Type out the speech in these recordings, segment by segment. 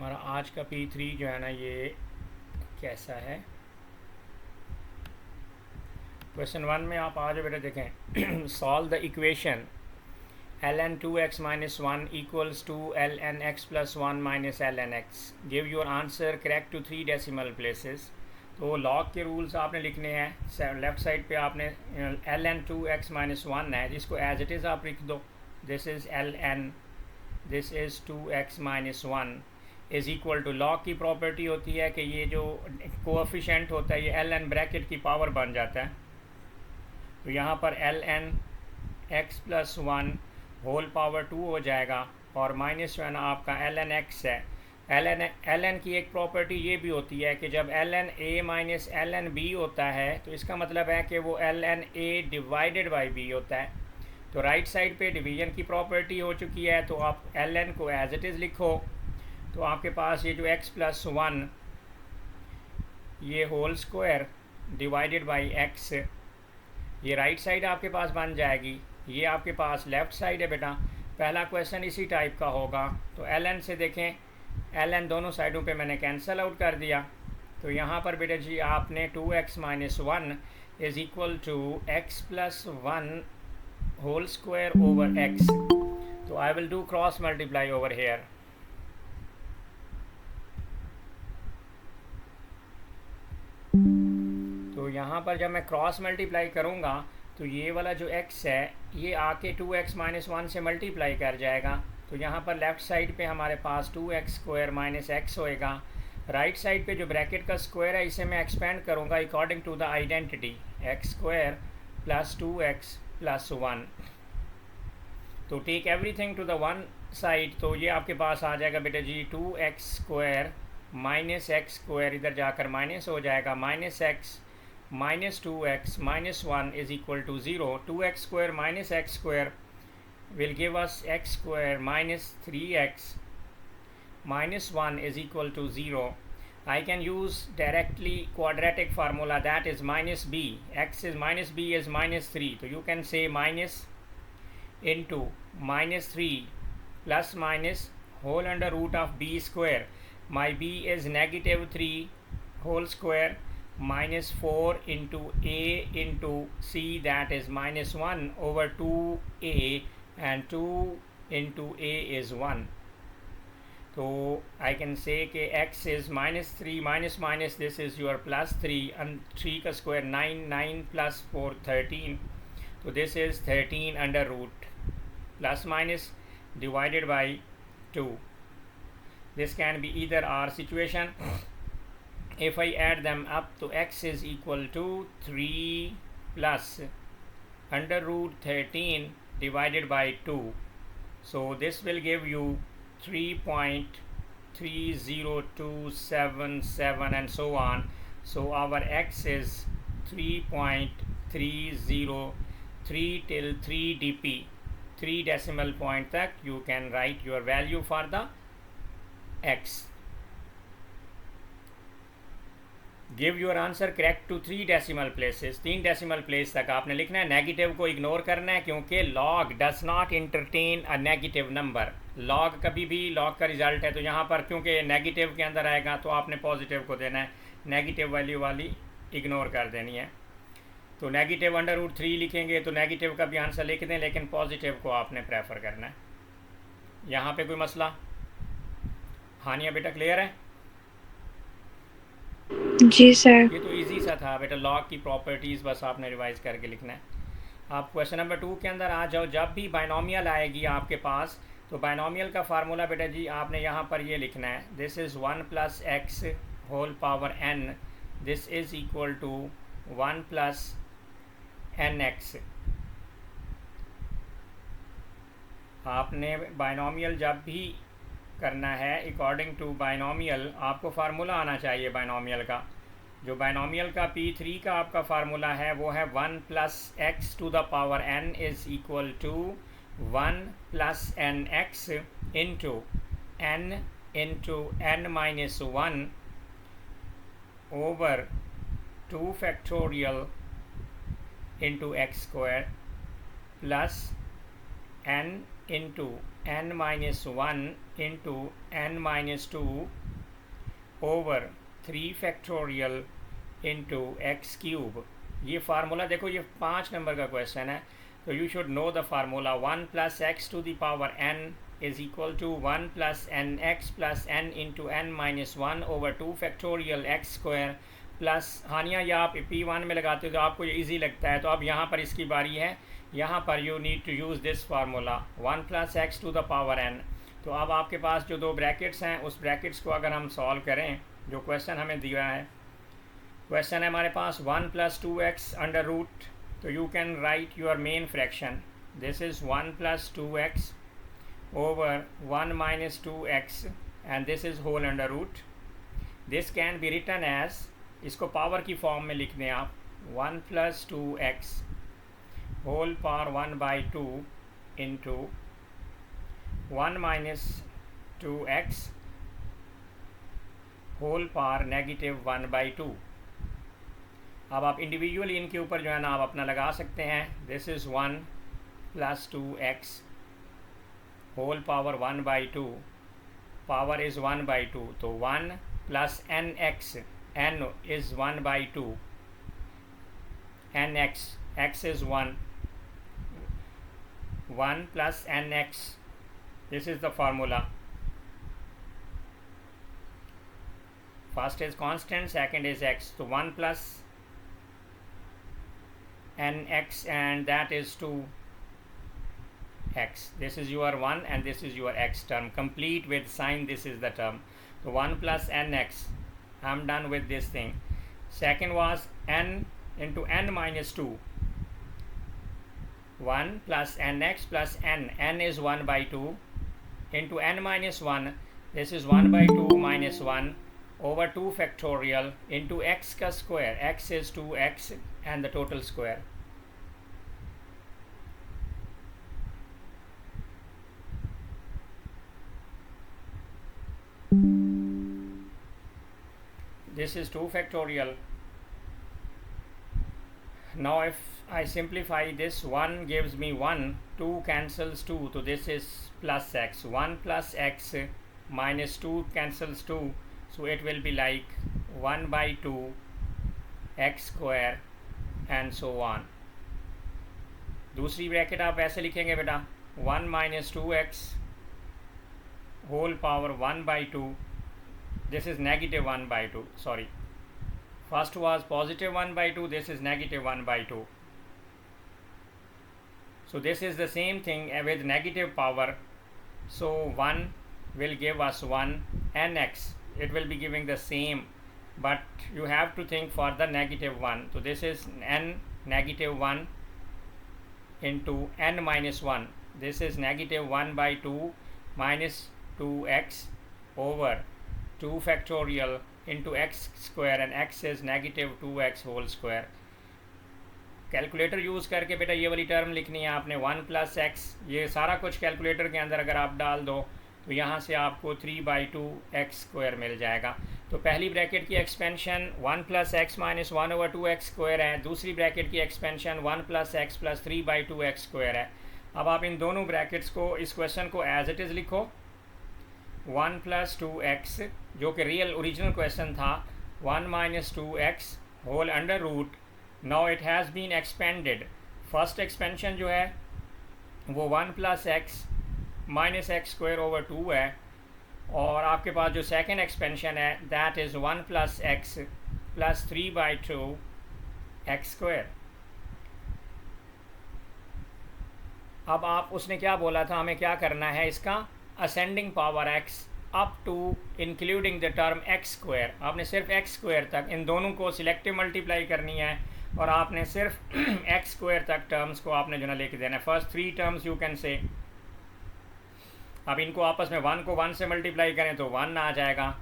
हमारा आज का P3 जो है ना ये कैसा है। क्वेश्चन 1 में आप आज बेटा देखें solve the equation ln 2x minus 1 equals to ln x plus 1 minus ln x. Give your answer correct to 3 decimal places. तो लॉग के रूल्स आपने लिखने हैं। लेफ्ट साइड पे आपने ln 2x minus 1 है जिसको एज इट इज़ आप लिख दो। This is ln, this is 2x minus 1 is equal to, log की प्रॉपर्टी होती है कि ये जो कोएफिशिएंट होता है ये ln ब्रैकेट की पावर बन जाता है। तो यहाँ पर ln x plus 1 whole power 2 हो जाएगा और माइनस जो है ना आपका ln x है। ln की एक प्रॉपर्टी ये भी होती है कि जब ln a minus ln b होता है तो इसका मतलब है कि वो ln a divided by b होता है। तो राइट साइड पे डिवीजन की प्रॉपर्टी हो चुकी है तो आप ln को एज इट इज़ लिखो। तो आपके पास ये जो x प्लस 1 ये whole square divided by x, ये राइट साइड आपके पास बन जाएगी। ये आपके पास लेफ़्ट साइड है बेटा। पहला क्वेश्चन इसी टाइप का होगा। तो ln से देखें, ln दोनों साइडों पे मैंने कैंसिल आउट कर दिया। तो यहाँ पर बेटा जी आपने 2x minus 1 is equal to x plus 1 whole square over x। तो I will do cross multiply over here. तो यहाँ पर जब मैं क्रॉस मल्टीप्लाई करूँगा तो ये वाला जो x है ये आके 2x माइनस 1 से मल्टीप्लाई कर जाएगा। तो यहाँ पर लेफ़्ट साइड पे हमारे पास 2x स्क्वायर माइनस x होएगा। राइट साइड पे जो ब्रैकेट का स्क्वायर है इसे मैं एक्सपेंड करूँगा according to the identity, x square plus 2x plus 1। तो take everything to the one side. तो ये आपके पास आ जाएगा बेटा जी 2x square minus x square, इधर जाकर माइनस हो जाएगा, minus x minus 2x minus 1 is equal to 0। 2x square minus x square will give us x square minus 3x minus 1 is equal to 0. I can use directly quadratic formula, that is minus b. X is minus b is minus 3. So you can say minus into minus 3 plus minus whole under root of b square. My b is negative 3 whole square minus 4 into a into c, that is minus 1 over 2a, and 2 into a is 1. So I can say कि x is minus 3 minus minus, this is your plus 3, and 3 का square 9, 9 plus 4 13. So this is 13 under root plus minus divided by 2. This can be either or situation. If I add them up, to x is equal to 3 plus under root 13 divided by 2. So this will give you 3.30277 and so on. So our x is 3.303 till 3 dp, 3 decimal point tak you can write your value for the x. Give your answer correct to 3 decimal places. 3 decimal place तक आपने लिखना है। Negative को ignore करना है क्योंकि log does not entertain a negative number. Log कभी भी लॉग का रिजल्ट है, तो यहाँ पर क्योंकि नेगेटिव के अंदर आएगा तो आपने पॉजिटिव को देना है, नेगेटिव वैल्यू वाली इग्नोर कर देनी है। तो नेगेटिव अंडर रूट 3 लिखेंगे तो नेगेटिव का भी आंसर लिख दें, लेकिन पॉजिटिव को आपने प्रेफर करना है। यहाँ पे कोई मसला? हानिया बेटा क्लियर है? जी सर। ये तो इजी सा था बेटा, लॉग की प्रॉपर्टीज़ बस आपने रिवाइज करके लिखना है। आप क्वेश्चन नंबर 2 के अंदर आ जाओ। जब भी बाइनोमियल आएगी आपके पास तो बाइनोमियल का फार्मूला बेटा जी आपने यहाँ पर ये लिखना है, this is 1 plus x whole power n, this is equal to 1 plus n x. आपने बाइनोमियल जब भी करना है अकॉर्डिंग टू बाइनोमियल आपको फार्मूला आना चाहिए बाइनोमियल का। जो बाइनोमियल का P3 का आपका फार्मूला है वो है 1 plus x to the power n is equal to 1 plus n x into n minus 1 over 2 factorial into x square plus n into n minus one into n minus two over 3 factorial into x cube. ये formula देखो, ये 5 number का question है, तो you should know the formula. 1 plus x to the power n is equal to 1 plus n X plus N into N minus one over 2 factorial X square plus हानिया, या आप P1 में लगाते हो तो आपको ये इजी लगता है। तो अब यहाँ पर इसकी बारी है, यहाँ पर you need to use this formula 1 plus x to the power n। तो अब आपके पास जो दो ब्रैकेट्स हैं, उस ब्रैकेट्स को अगर हम सॉल्व करें, जो क्वेश्चन हमें दिया है, क्वेश्चन है हमारे पास 1 प्लस 2x अंडर रूट, तो you can write your main fraction, this is 1 plus 2x over 1 minus 2x and this is whole under root. This can be written as, इसको पावर की form में लिख दें आप, 1 plus 2x whole power 1 by 2 into 1 minus 2x whole power negative 1 by 2। अब आप individually इनके ऊपर जो है ना आप अपना लगा सकते हैं। This is 1 plus 2x whole power 1 by 2, power is 1 by 2, तो 1 plus n x, n is 1 by 2, nx, x is 1, 1 plus nx, this is the formula. First is constant, second is x, so 1 plus nx and that is 2x. This is your 1 and this is your x term, complete with sign, this is the term. So 1 plus nx, I'm done with this thing. Second was n into n minus 2. 1 plus nx plus n is 1 by 2 into n minus 1, this is 1 by 2 minus 1 over 2 factorial into x ka square, x is 2x and the total square. This is 2 factorial. Now if I simplify this, 1 gives me 1, 2 cancels 2, so this is plus x. 1 plus x minus 2 cancels 2, so it will be like 1 by 2 x square and so on. दूसरी bracket आप ऐसे लिखेंगे बेटा, 1 minus 2x whole power 1 by 2, this is negative 1 by 2, sorry. First was positive 1 by 2, this is negative 1 by 2. So this is the same thing with negative power. So 1 will give us 1, nx, it will be giving the same, but you have to think for the negative 1. So this is n negative 1 into n minus 1. This is negative 1 by 2 minus 2x over 2 factorial into x square and x is negative 2x whole square. Calculator use करके बेटा ये वाली term लिखनी है आपने, 1 plus x, ये सारा कुछ कैलकुलेटर के अंदर अगर आप डाल दो तो यहाँ से आपको 3 बाई 2 एक्स स्क्वायर मिल जाएगा। तो पहली ब्रैकेट की expansion 1 plus x minus 1 over 2 x square है, दूसरी ब्रैकेट की expansion 1 plus x plus 3 by 2 x square है। अब आप इन दोनों ब्रैकेट्स को, इस क्वेश्चन को एज इट इज़ लिखो, 1 प्लस 2x जो कि रियल ओरिजिनल क्वेश्चन था, 1 minus 2x whole under root, now it has been expanded. First expansion जो है वो 1 plus x minus x square over 2 है, और आपके पास जो सेकेंड एक्सपेंशन है that is 1 plus x plus 3 by 2 x square. अब आप, उसने क्या बोला था, हमें क्या करना है, इसका ascending power x up to including the term x square. आपने सिर्फ x स्क्वायर तक इन दोनों को सिलेक्टिव मल्टीप्लाई करनी है और आपने सिर्फ x स्क्वायर तक टर्म्स को आपने जो ना लेके देना है। फर्स्ट 3 टर्म्स यू कैन से, अब इनको आपस में 1 को 1 से मल्टीप्लाई करें तो 1 आ जाएगा,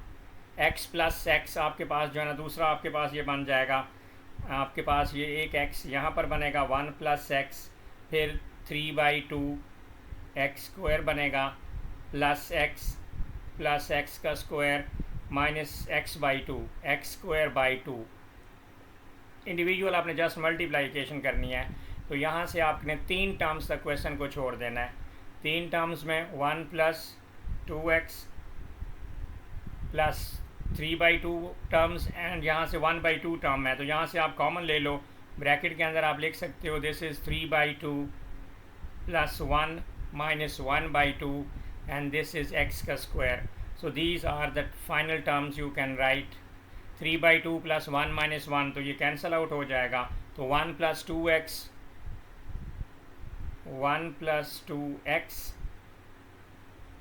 x प्लस एक्स आपके पास जो है ना, दूसरा आपके पास ये बन जाएगा, आपके पास ये एक x यहाँ पर बनेगा 1 प्लस एक्स, फिर 3 बाई 2 एक्स स्क्वायर बनेगा, प्लस एक्स का square minus x by 2 x square by 2। Individual आपने जस्ट मल्टीप्लाइकेशन करनी है, तो यहाँ से आपने 3 टर्म्स तक क्वेश्चन को छोड़ देना है। तीन टर्म्स में 1 plus 2x plus 3/2 terms and यहाँ से 1/2 टर्म है, तो यहाँ से आप कॉमन ले लो, ब्रैकेट के अंदर आप लिख सकते हो this is 3/2 plus 1 minus 1/2 and this is x का square. So these are the final terms you can write. 3/2 plus 1 minus 1, तो ये कैंसिल आउट हो जाएगा, तो 1 plus 2x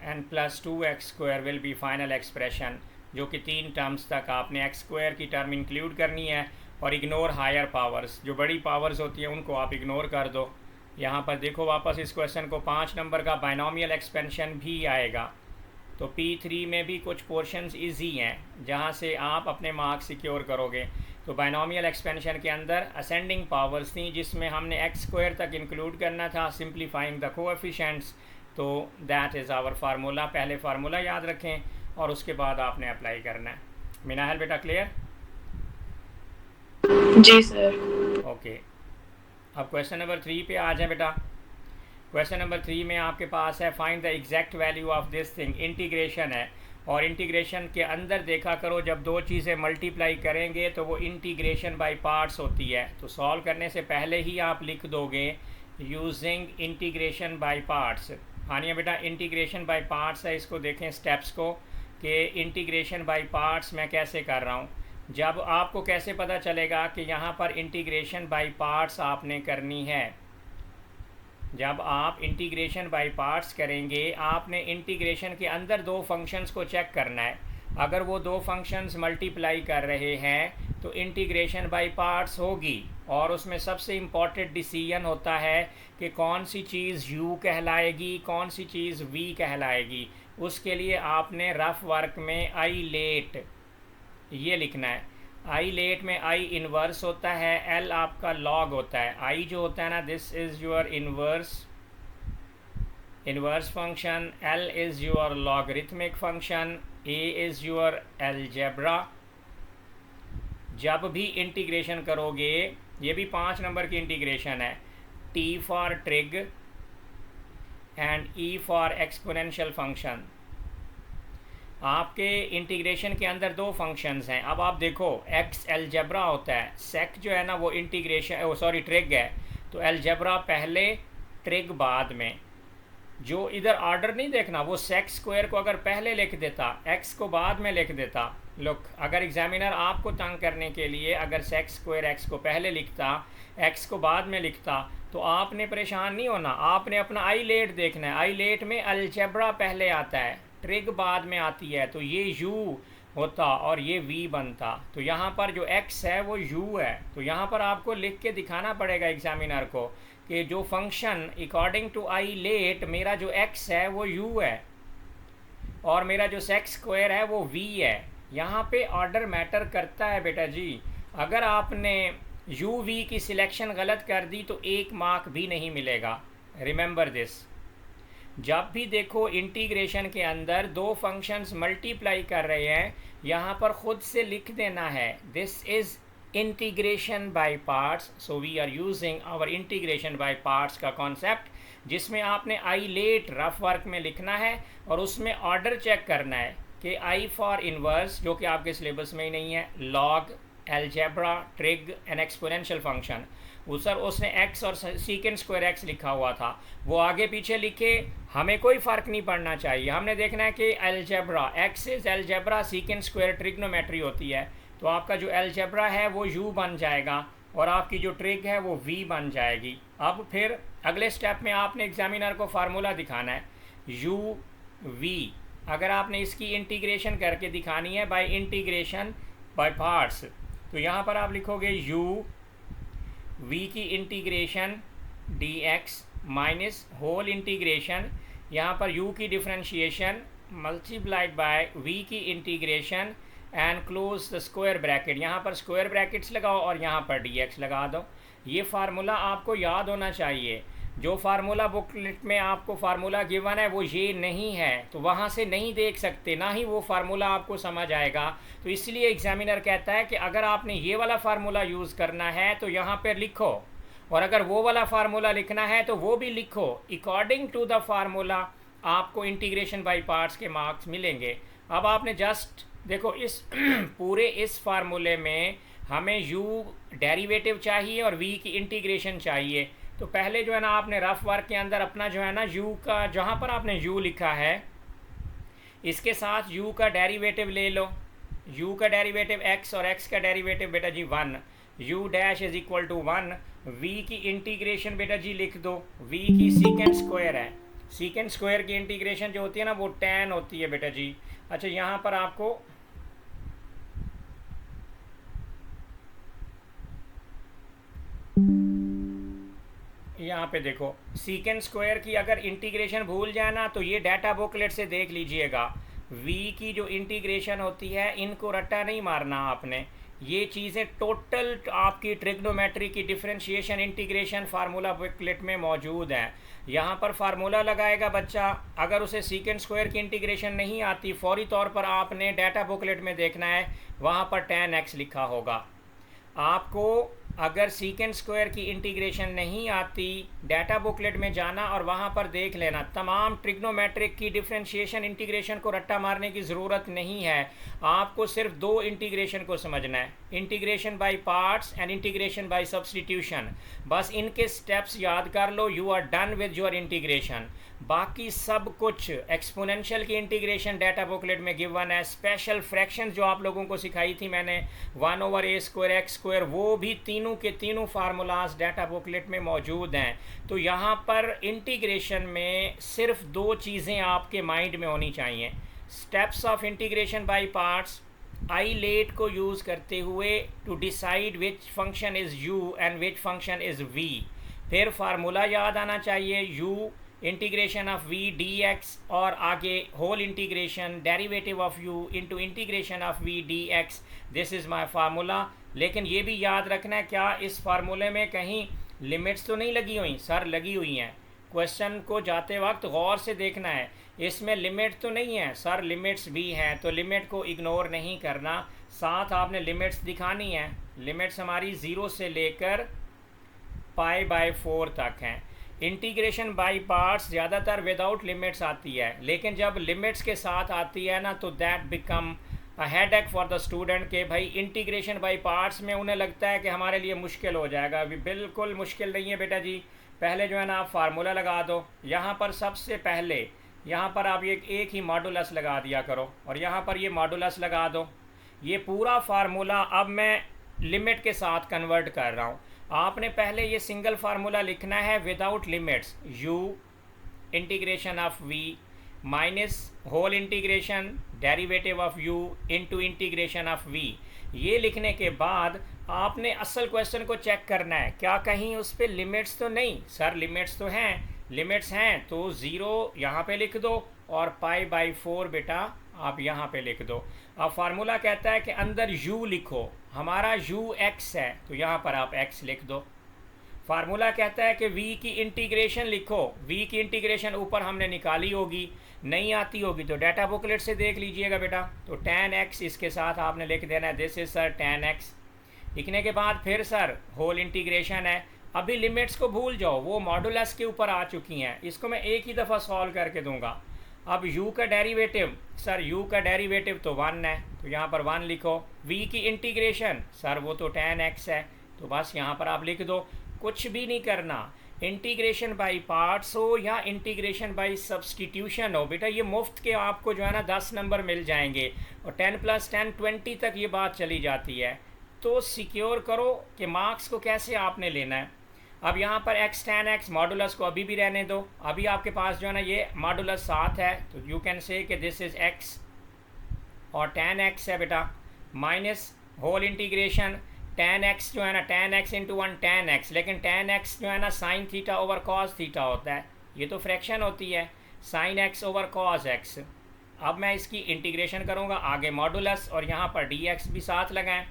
and plus 2x square will be final expression, जो कि तीन terms तक आपने x स्क्वायर की टर्म इंक्लूड करनी है और इग्नोर हायर पावर्स. जो बड़ी पावर्स होती हैं उनको आप इग्नोर कर दो. यहाँ पर देखो वापस इस क्वेश्चन को 5 नंबर का बाइनोमियल एक्सपेंशन भी आएगा, तो P3 में भी कुछ पोर्शंस इजी हैं जहाँ से आप अपने मार्क्स सिक्योर करोगे. तो बाइनोमियल एक्सपेंशन के अंदर असेंडिंग पावर्स थी जिसमें हमने x स्क्वायर तक इंक्लूड करना था, सिंप्लीफाइंग द कोएफिशिएंट्स. तो दैट इज़ आवर फार्मूला. पहले फार्मूला याद रखें और उसके बाद आपने अप्लाई करना है. मिनाहल बेटा क्लियर? जी सर. ओके, अब क्वेश्चन नंबर 3 पे आ जाए बेटा. क्वेश्चन नंबर 3 में आपके पास है find the exact value of this thing. Integration है और इंटीग्रेशन के अंदर देखा करो जब दो चीज़ें मल्टीप्लाई करेंगे तो वो इंटीग्रेशन बाय पार्ट्स होती है. तो सॉल्व करने से पहले ही आप लिख दोगे यूजिंग इंटीग्रेशन बाय पार्ट्स. हानिया बेटा इंटीग्रेशन बाय पार्ट्स है, इसको देखें स्टेप्स को कि इंटीग्रेशन बाय पार्ट्स मैं कैसे कर रहा हूँ. जब आपको कैसे पता चलेगा कि यहाँ पर इंटीग्रेशन बाय पार्ट्स आपने करनी है. जब आप इंटीग्रेशन बाय पार्ट्स करेंगे आपने इंटीग्रेशन के अंदर दो फंक्शंस को चेक करना है. अगर वो दो फंक्शंस मल्टीप्लाई कर रहे हैं तो इंटीग्रेशन बाय पार्ट्स होगी और उसमें सबसे इम्पॉर्टेंट डिसीजन होता है कि कौन सी चीज़ u कहलाएगी, कौन सी चीज़ v कहलाएगी. उसके लिए आपने रफ वर्क में i लेट ये लिखना है. i लेट में i इन्वर्स होता है, l आपका लॉग होता है. i जो होता है ना, this is your inverse function, l is your logarithmic function, a is your algebra. जब भी इंटीग्रेशन करोगे, ये भी 5 नंबर की इंटीग्रेशन है, t for trig and e for exponential function. आपके इंटीग्रेशन के अंदर दो फंक्शंस हैं. अब आप देखो x अलजेब्रा होता है, sec जो है ना वो इंटीग्रेशन ट्रिग है, तो अलजेब्रा पहले ट्रिग बाद में. जो इधर ऑर्डर नहीं देखना, वो sec स्क्वायर को अगर पहले लिख देता, x को बाद में लिख देता. लुक, अगर एग्जामिनर आपको तंग करने के लिए अगर sec स्क्वायर x को पहले लिखता, x को बाद में लिखता, तो आपने परेशान नहीं होना. आपने अपना आई लेट देखना है. आई लेट में अलजेब्रा पहले आता है, ट्रिग बाद में आती है, तो ये u होता और ये v बनता. तो यहाँ पर जो x है वो u है. तो यहाँ पर आपको लिख के दिखाना पड़ेगा एग्जामिनर को कि जो function according to ILATE मेरा जो x है वो u है और मेरा जो sec स्क्वायर है वो v है. यहाँ पे ऑर्डर मैटर करता है बेटा जी. अगर आपने u v की सिलेक्शन गलत कर दी तो 1 मार्क भी नहीं मिलेगा. Remember this. जब भी देखो इंटीग्रेशन के अंदर दो फंक्शंस मल्टीप्लाई कर रहे हैं, यहाँ पर खुद से लिख देना है this is integration by parts. So we are using our integration by parts का कॉन्सेप्ट, जिसमें आपने आई लेट रफ वर्क में लिखना है और उसमें ऑर्डर चेक करना है कि आई फॉर इन्वर्स, जो कि आपके सिलेबस में ही नहीं है, log, algebra, trig and exponential function. वो सर उसने x और सीकेंड स्क्वायर x लिखा हुआ था, वो आगे पीछे लिखे, हमें कोई फ़र्क नहीं पड़ना चाहिए. हमने देखना है कि algebra, x is algebra, secant square trigonometry होती है, तो आपका जो अलजेब्रा है वो u बन जाएगा और आपकी जो ट्रिग है वो v बन जाएगी. अब फिर अगले स्टेप में आपने एग्जामिनर को फार्मूला दिखाना है u v. अगर आपने इसकी इंटीग्रेशन करके दिखानी है बाय इंटीग्रेशन बाय पार्ट्स, तो यहाँ पर आप लिखोगे u v की integration dx minus whole integration, यहाँ पर u की डिफ्रेंशिएशन मल्टीप्लाइड बाय v की integration and close the square bracket. यहाँ पर स्क्वायर ब्रैकेट्स लगाओ और यहाँ पर dx लगा दो. ये फार्मूला आपको याद होना चाहिए. जो फार्मूला बुकलेट में आपको फार्मूला गिवन है वो ये नहीं है, तो वहाँ से नहीं देख सकते, ना ही वो फार्मूला आपको समझ आएगा. तो इसलिए एग्जामिनर कहता है कि अगर आपने ये वाला फार्मूला यूज़ करना है तो यहाँ पर लिखो और अगर वो वाला फार्मूला लिखना है तो वो भी लिखो, अकॉर्डिंग टू द फार्मूला आपको इंटीग्रेशन बाय पार्ट्स के मार्क्स मिलेंगे। अब आपने जस्ट देखो इस पूरे इस फार्मूले में हमें u डेरिवेटिव चाहिए और v की इंटीग्रेशन चाहिए। तो पहले जो है ना आपने रफ वर्क के अंदर अपना जो है ना u का, जहाँ पर आपने u लिखा है इसके साथ u का डेरिवेटिव ले लो। u का डेरिवेटिव x और x का डेरिवेटिव बेटा जी 1, u dash is equal to 1। v की इंटीग्रेशन बेटा जी लिख दो, v की सीकेंड स्क्वायर है, सीकेंड स्क्वायर की इंटीग्रेशन जो होती है ना वो tan होती है बेटा जी। अच्छा यहाँ पर आपको यहाँ पे देखो सीकेंड स्क्वायर की अगर इंटीग्रेशन भूल जाए ना तो ये डाटा बुकलेट से देख लीजिएगा। v की जो इंटीग्रेशन होती है इनको रट्टा नहीं मारना आपने, ये चीज़ें टोटल आपकी ट्रिग्नोमेट्री की डिफरेंशिएशन इंटीग्रेशन फार्मूला बुकलेट में मौजूद है। यहाँ पर फार्मूला लगाएगा बच्चा, अगर उसे सीकेंड स्क्वायर की इंटीग्रेशन नहीं आती फौरी तौर पर आपने डाटा बुकलेट में देखना है, वहाँ पर tan x लिखा होगा। आपको अगर सीकेंड स्क्वायर की इंटीग्रेशन नहीं आती डाटा बुकलेट में जाना और वहाँ पर देख लेना। तमाम ट्रिग्नोमेट्रिक की डिफरेंशिएशन इंटीग्रेशन को रट्टा मारने की ज़रूरत नहीं है, आपको सिर्फ दो इंटीग्रेशन को समझना है, integration by parts and integration by substitution. बस इनके स्टेप्स याद कर लो, you are done with your integration. बाकी सब कुछ एक्सपोनेंशियल की इंटीग्रेशन डाटा बुकलेट में गिवन है। स्पेशल फ्रैक्शंस जो आप लोगों को सिखाई थी मैंने 1/a² x², वो भी तीनों के तीनों फार्मूलाज डाटा बुकलेट में मौजूद हैं। तो यहाँ पर इंटीग्रेशन में सिर्फ दो चीज़ें आपके माइंड में होनी चाहिए, steps of integration by parts, ILATE को यूज़ करते हुए to decide which function is u and which function is v। फिर फार्मूला याद आना चाहिए, u integration of v dx और आगे whole integration derivative of u into integration of v dx। This is my formula. लेकिन ये भी याद रखना है, क्या इस फार्मूले में कहीं लिमिट्स तो नहीं लगी हुई? सर लगी हुई हैं, क्वेश्चन को जाते वक्त गौर से देखना है, इसमें लिमिट तो नहीं है सर, लिमिट्स भी हैं, तो लिमिट को इग्नोर नहीं करना, साथ आपने लिमिट्स दिखानी है। लिमिट्स हमारी 0 से लेकर π/4 तक हैं। इंटीग्रेशन बाय पार्ट्स ज़्यादातर विदाउट लिमिट्स आती है, लेकिन जब लिमिट्स के साथ आती है ना तो that become a headache for the student के भाई इंटीग्रेशन बाय पार्ट्स में उन्हें लगता है कि हमारे लिए मुश्किल हो जाएगा। अभी बिल्कुल मुश्किल नहीं है बेटा जी। पहले जो है ना आप फार्मूला लगा दो, यहाँ पर सबसे पहले यहाँ पर आप ये एक ही मॉडुलस लगा दिया करो और यहाँ पर ये मॉडुलस लगा दो। ये पूरा फार्मूला अब मैं लिमिट के साथ कन्वर्ट कर रहा हूँ। आपने पहले ये सिंगल फार्मूला लिखना है without limits, u integration of v minus whole integration derivative of u into integration of v। ये लिखने के बाद आपने असल क्वेश्चन को चेक करना है, क्या कहीं उस पर लिमिट्स तो नहीं? सर लिमिट्स तो हैं, लिमिट्स हैं तो 0 यहाँ पे लिख दो और π/4 बेटा आप यहाँ पे लिख दो। अब फार्मूला कहता है कि अंदर u लिखो, हमारा u x है तो यहाँ पर आप x लिख दो। फार्मूला कहता है कि v की इंटीग्रेशन लिखो, v की इंटीग्रेशन ऊपर हमने निकाली होगी, नहीं आती होगी तो डाटा बुकलेट से देख लीजिएगा बेटा। तो tan x इसके साथ आपने लिख देना है, this is sir tan x। लिखने के बाद फिर सर होल इंटीग्रेशन है, अभी लिमिट्स को भूल जाओ, वो मॉडुलस के ऊपर आ चुकी हैं, इसको मैं एक ही दफ़ा सॉल्व करके दूंगा। अब u का डेरिवेटिव, सर u का डेरिवेटिव तो 1 है तो यहाँ पर 1 लिखो। v की इंटीग्रेशन, सर वो तो tan x है तो बस यहाँ पर आप लिख दो, कुछ भी नहीं करना। इंटीग्रेशन बाय पार्ट्स हो या इंटीग्रेशन बाय सब्सटीट्यूशन हो बेटा, ये मुफ्त के आपको जो है ना 10 नंबर मिल जाएंगे और 10 + 10 20 तक ये बात चली जाती है। तो सिक्योर करो कि मार्क्स को कैसे आपने लेना है। अब यहाँ पर x tan x मॉडुलस को अभी भी रहने दो, अभी आपके पास जो है ना ये मॉडुलस 7 है तो यू कैन से कि दिस इज़ x और tan x है बेटा, minus whole integration tan x जो है ना tan x into 1 tan x, लेकिन tan x जो है ना sin theta over cos theta होता है, ये तो फ्रैक्शन होती है, sin x over cos x। अब मैं इसकी इंटीग्रेशन करूँगा, आगे मॉडुलस और यहाँ पर dx भी साथ लगाएं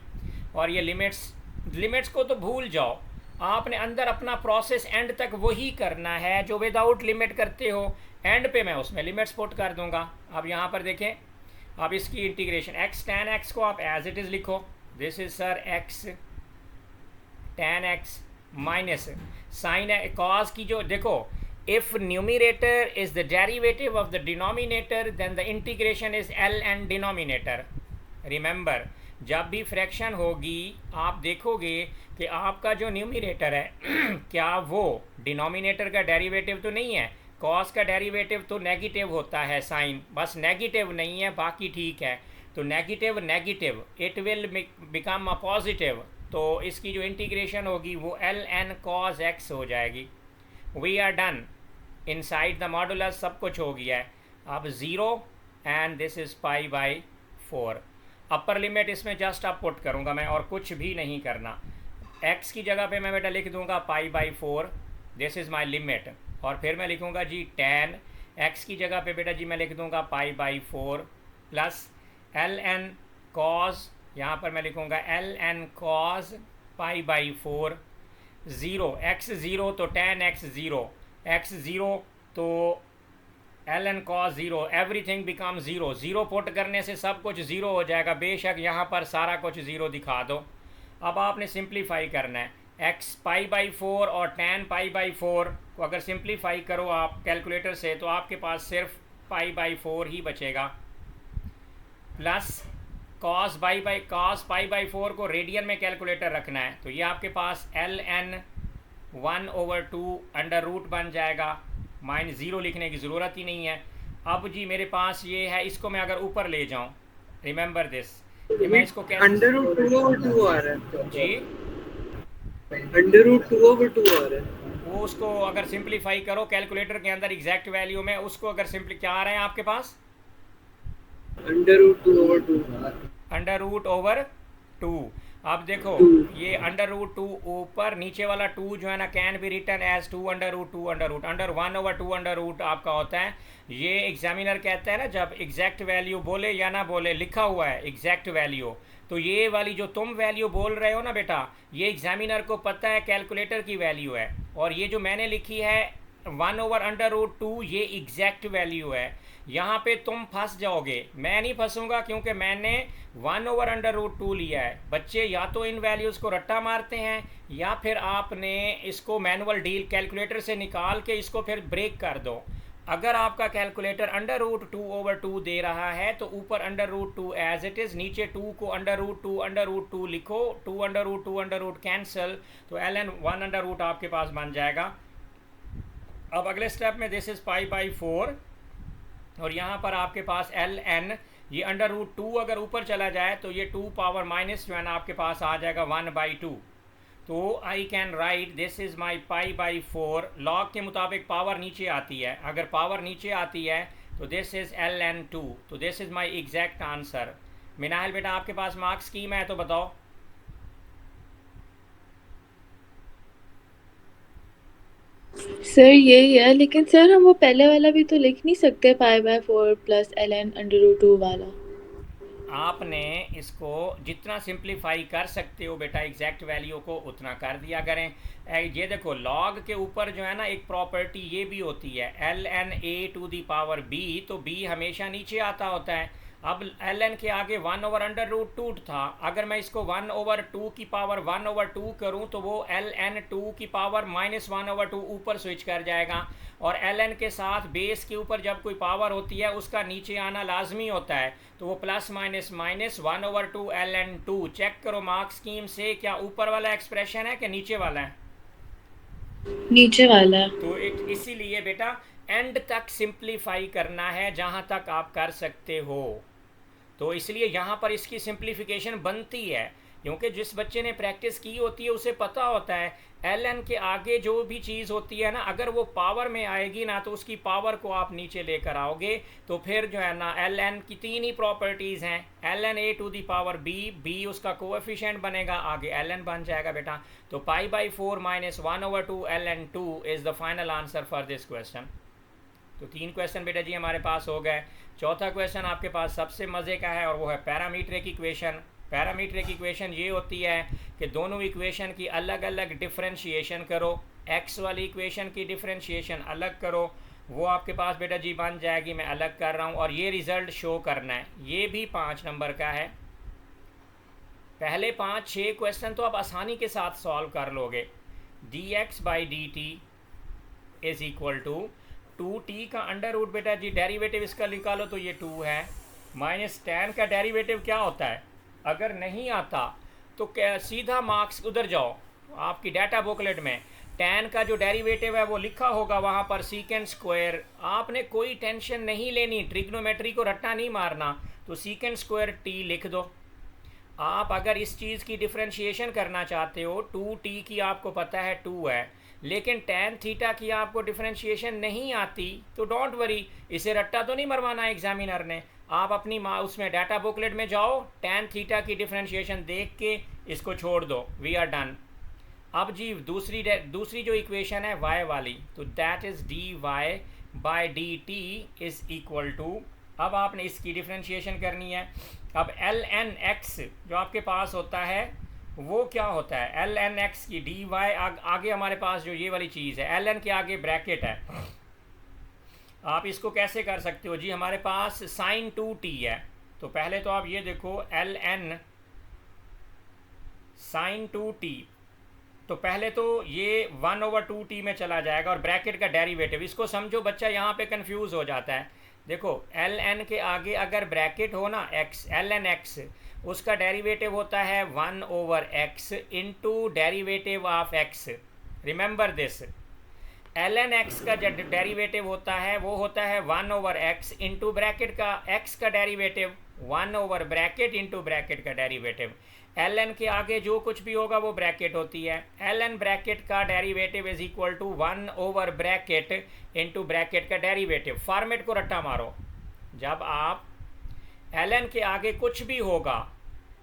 और ये लिमिट्स को तो भूल जाओ, आपने अंदर अपना प्रोसेस एंड तक वही करना है जो विदाउट लिमिट करते हो। एंड पे मैं उसमें लिमिट्स पुट कर दूंगा। अब यहाँ पर देखें, अब इसकी इंटीग्रेशन x tan x को आप एज इट इज़ लिखो, this is sir x tan x minus sine cos की जो देखो, if numerator is the derivative of the denominator then the integration is L and denominator. Remember, जब भी fraction होगी आप देखोगे कि आपका जो न्यूमिनेटर है क्या वो डिनोमिनेटर का डेरिवेटिव तो नहीं है। कॉस का डेरिवेटिव तो नेगेटिव होता है साइन, बस नेगेटिव नहीं है, बाकी ठीक है। तो negative negative it will become a positive, तो इसकी जो इंटीग्रेशन होगी वो एल एन कॉस एक्स हो जाएगी। We are done, inside the modulus सब कुछ हो गया है। अब 0 and this is pi by 4। Upper limit इसमें जस्ट अब पुट करूँगा मैं, और कुछ भी नहीं करना। x की जगह पे मैं बेटा लिख दूंगा pi by 4, this is my limit. और फिर मैं लिखूंगा जी tan, x की जगह पे बेटा जी मैं लिख दूंगा pi by 4 plus L N cos, यहाँ पर मैं लिखूंगा L N cos pi by 4। 0 x 0 तो tan x 0, x 0 तो L N cos 0, everything become 0। 0 put करने से सब कुछ 0 हो जाएगा, बेशक यहाँ पर सारा कुछ 0 दिखा दो। अब आपने सिंप्लीफाई करना है, x पाई बाई 4 और tan पाई बाई 4 को अगर सिंप्लीफाई करो आप कैलकुलेटर से तो आपके पास सिर्फ पाई बाई 4 ही बचेगा, प्लस cos पाई बाई 4 को रेडियन में कैलकुलेटर रखना है, तो ये आपके पास एल एन 1/2 अंडर रूट बन जाएगा। माइनस 0 लिखने की ज़रूरत ही नहीं है। अब जी मेरे पास ये है, इसको मैं अगर ऊपर ले जाऊं, रिमेंबर दिस, कि मैं इसको कैसे अंडर रूट 2/2 आ रहा है जी, अंडर रूट 2/2 आ रहा है। वो उसको अगर सिंप्लीफाई करो कैलकुलेटर के अंदर एग्जैक्ट वैल्यू में, उसको अगर सिंपली क्या आ रहे हैं आपके पास, under root 2/2 under root over 2। अब देखो ये अंडर रूट 2 ऊपर, नीचे वाला 2 जो है ना can be written as 2 under root 2 under root under 1/2 under root आपका होता है। ये एग्जामिनर कहता है ना जब एग्जैक्ट वैल्यू बोले या ना बोले, लिखा हुआ है एग्जैक्ट वैल्यू, तो ये वाली जो तुम वैल्यू बोल रहे हो ना बेटा, ये एग्जामिनर को पता है कैलकुलेटर की वैल्यू है, और ये जो मैंने लिखी है 1/√2 ये एग्जैक्ट वैल्यू है। यहाँ पे तुम फंस जाओगे, मैं नहीं फंसूंगा क्योंकि मैंने 1/√2 लिया है। बच्चे या तो इन वैल्यूज़ को रट्टा मारते हैं या फिर आपने इसको मैनुअल डील कैलकुलेटर से निकाल के इसको फिर ब्रेक कर दो। अगर आपका कैलकुलेटर √2/2 दे रहा है तो ऊपर √2 एज इट इज़, नीचे 2 को √2 लिखो, 2/2 कैंसिल, तो ln 1/रूट आपके पास बन जाएगा। अब अगले स्टेप में दिस इज़ पाई बाई 4, और यहाँ पर आपके पास ln, ये √2 अगर ऊपर चला जाए तो ये 2 पावर माइनस जो है ना आपके पास आ जाएगा 1/2। तो I can write this is my pi by 4। Log के मुताबिक पावर नीचे आती है, अगर पावर नीचे आती है तो दिस इज़ ln2, तो this is my exact answer. Minahil बेटा आपके पास मार्क्स स्कीम है तो बताओ। सर यही है, लेकिन सर हम वो पहले वाला भी तो लिख नहीं सकते, पाई बाय 4 प्लस ln √2 वाला। आपने इसको जितना सिंप्लीफाई कर सकते हो बेटा एग्जैक्ट वैल्यू को उतना कर दिया करें। ये देखो लॉग के ऊपर जो है ना एक प्रॉपर्टी ये भी होती है ln(a⁴b, तो b हमेशा नीचे आता होता है। अब ln के आगे 1/√2 था, अगर मैं इसको 1/2 की पावर 1/2 करूं तो वो ln2 की पावर -1/2 ऊपर स्विच कर जाएगा, और ln के साथ बेस के ऊपर जब कोई पावर होती है उसका नीचे आना लाजमी होता है, तो वो plus minus minus 1/2 ln2। Check करो मार्क्स स्कीम से, क्या ऊपर वाला एक्सप्रेशन है कि नीचे वाला है? नीचे वाला। तो इसीलिए बेटा एंड तक सिंप्लीफाई करना है जहां तक आप कर सकते हो, तो इसलिए यहाँ पर इसकी सिंप्लीफिकेशन बनती है, क्योंकि जिस बच्चे ने प्रैक्टिस की होती है उसे पता होता है ln के आगे जो भी चीज़ होती है ना, अगर वो पावर में आएगी ना तो उसकी पावर को आप नीचे लेकर आओगे, तो फिर जो है ना ln की 3 ही प्रॉपर्टीज़ हैं, ln(a⁴b), b उसका कोएफिशिएंट बनेगा, आगे ln बन जाएगा बेटा। तो पाई by 4 - 1/2 ln2 is the final answer for this question. तो 3 क्वेश्चन बेटा जी हमारे पास हो गए। चौथा क्वेश्चन आपके पास सबसे मज़े का है, और वो है पैरामीट्रिक इक्वेशन। पैरामीट्रिक इक्वेशन ये होती है कि दोनों इक्वेशन की अलग अलग डिफरेंशिएशन करो, एक्स वाली इक्वेशन की डिफरेंशिएशन अलग करो, वो आपके पास बेटा जी बन जाएगी, मैं अलग कर रहा हूँ, और ये रिज़ल्ट शो करना है। ये भी 5 नंबर का है। पहले 5-6 क्वेश्चन तो आप आसानी के साथ सॉल्व कर लोगे, dx by D T is equal to 2t का अंडर रूट, बेटा जी डेरिवेटिव इसका निकालो तो ये 2 है, माइनस tan का डेरिवेटिव क्या होता है, अगर नहीं आता तो क्या सीधा मार्क्स उधर जाओ आपकी डाटा बुकलेट में, tan का जो डेरिवेटिव है वो लिखा होगा वहाँ पर सीकेंड स्क्वायर। आपने कोई टेंशन नहीं लेनी, ट्रिग्नोमेट्री को रट्टा नहीं मारना, तो सीकेंड स्क्वायर t लिख दो। आप अगर इस चीज़ की डिफ्रेंशिएशन करना चाहते हो, 2t की आपको पता है 2 है, लेकिन tan थीटा की आपको डिफ्रेंशिएशन नहीं आती, तो डोंट वरी, इसे रट्टा तो नहीं मरवाना एग्जामिनर ने। आप अपनी उसमें डाटा बुकलेट में जाओ, tan थीटा की डिफ्रेंशिएशन देख के इसको छोड़ दो, वी आर डन। अब जी दूसरी जो इक्वेशन है y वाली, तो that is dy by D T is equal to, अब आपने इसकी डिफ्रेंशिएशन करनी है। अब ln x जो आपके पास होता है वो क्या होता है, ln x की dy आगे हमारे पास जो ये वाली चीज़ है, ln के आगे ब्रैकेट है। आप इसको कैसे कर सकते हो जी, हमारे पास sin 2t है, तो पहले तो आप ये देखो ln sin 2t, तो पहले तो ये 1/2t में चला जाएगा, और ब्रैकेट का डेरिवेटिव, इसको समझो बच्चा यहाँ पे कंफ्यूज हो जाता है। देखो ln के आगे अगर ब्रैकेट हो ना x, ln x, उसका डेरिवेटिव होता है 1/x into derivative of x। Remember this, ln x का जो डेरिवेटिव होता है वो होता है 1/x इंटू ब्रैकेट का x का डेरिवेटिव 1/ब्रैकेट इंटू ब्रैकेट का डेरिवेटिव। ln के आगे जो कुछ भी होगा वो ब्रैकेट होती है, ln ब्रैकेट का डेरिवेटिव इज इक्वल टू 1/ब्रैकेट इंटू ब्रैकेट का डेरिवेटिव। फॉर्मेट को रट्टा मारो, जब आप ln के आगे कुछ भी होगा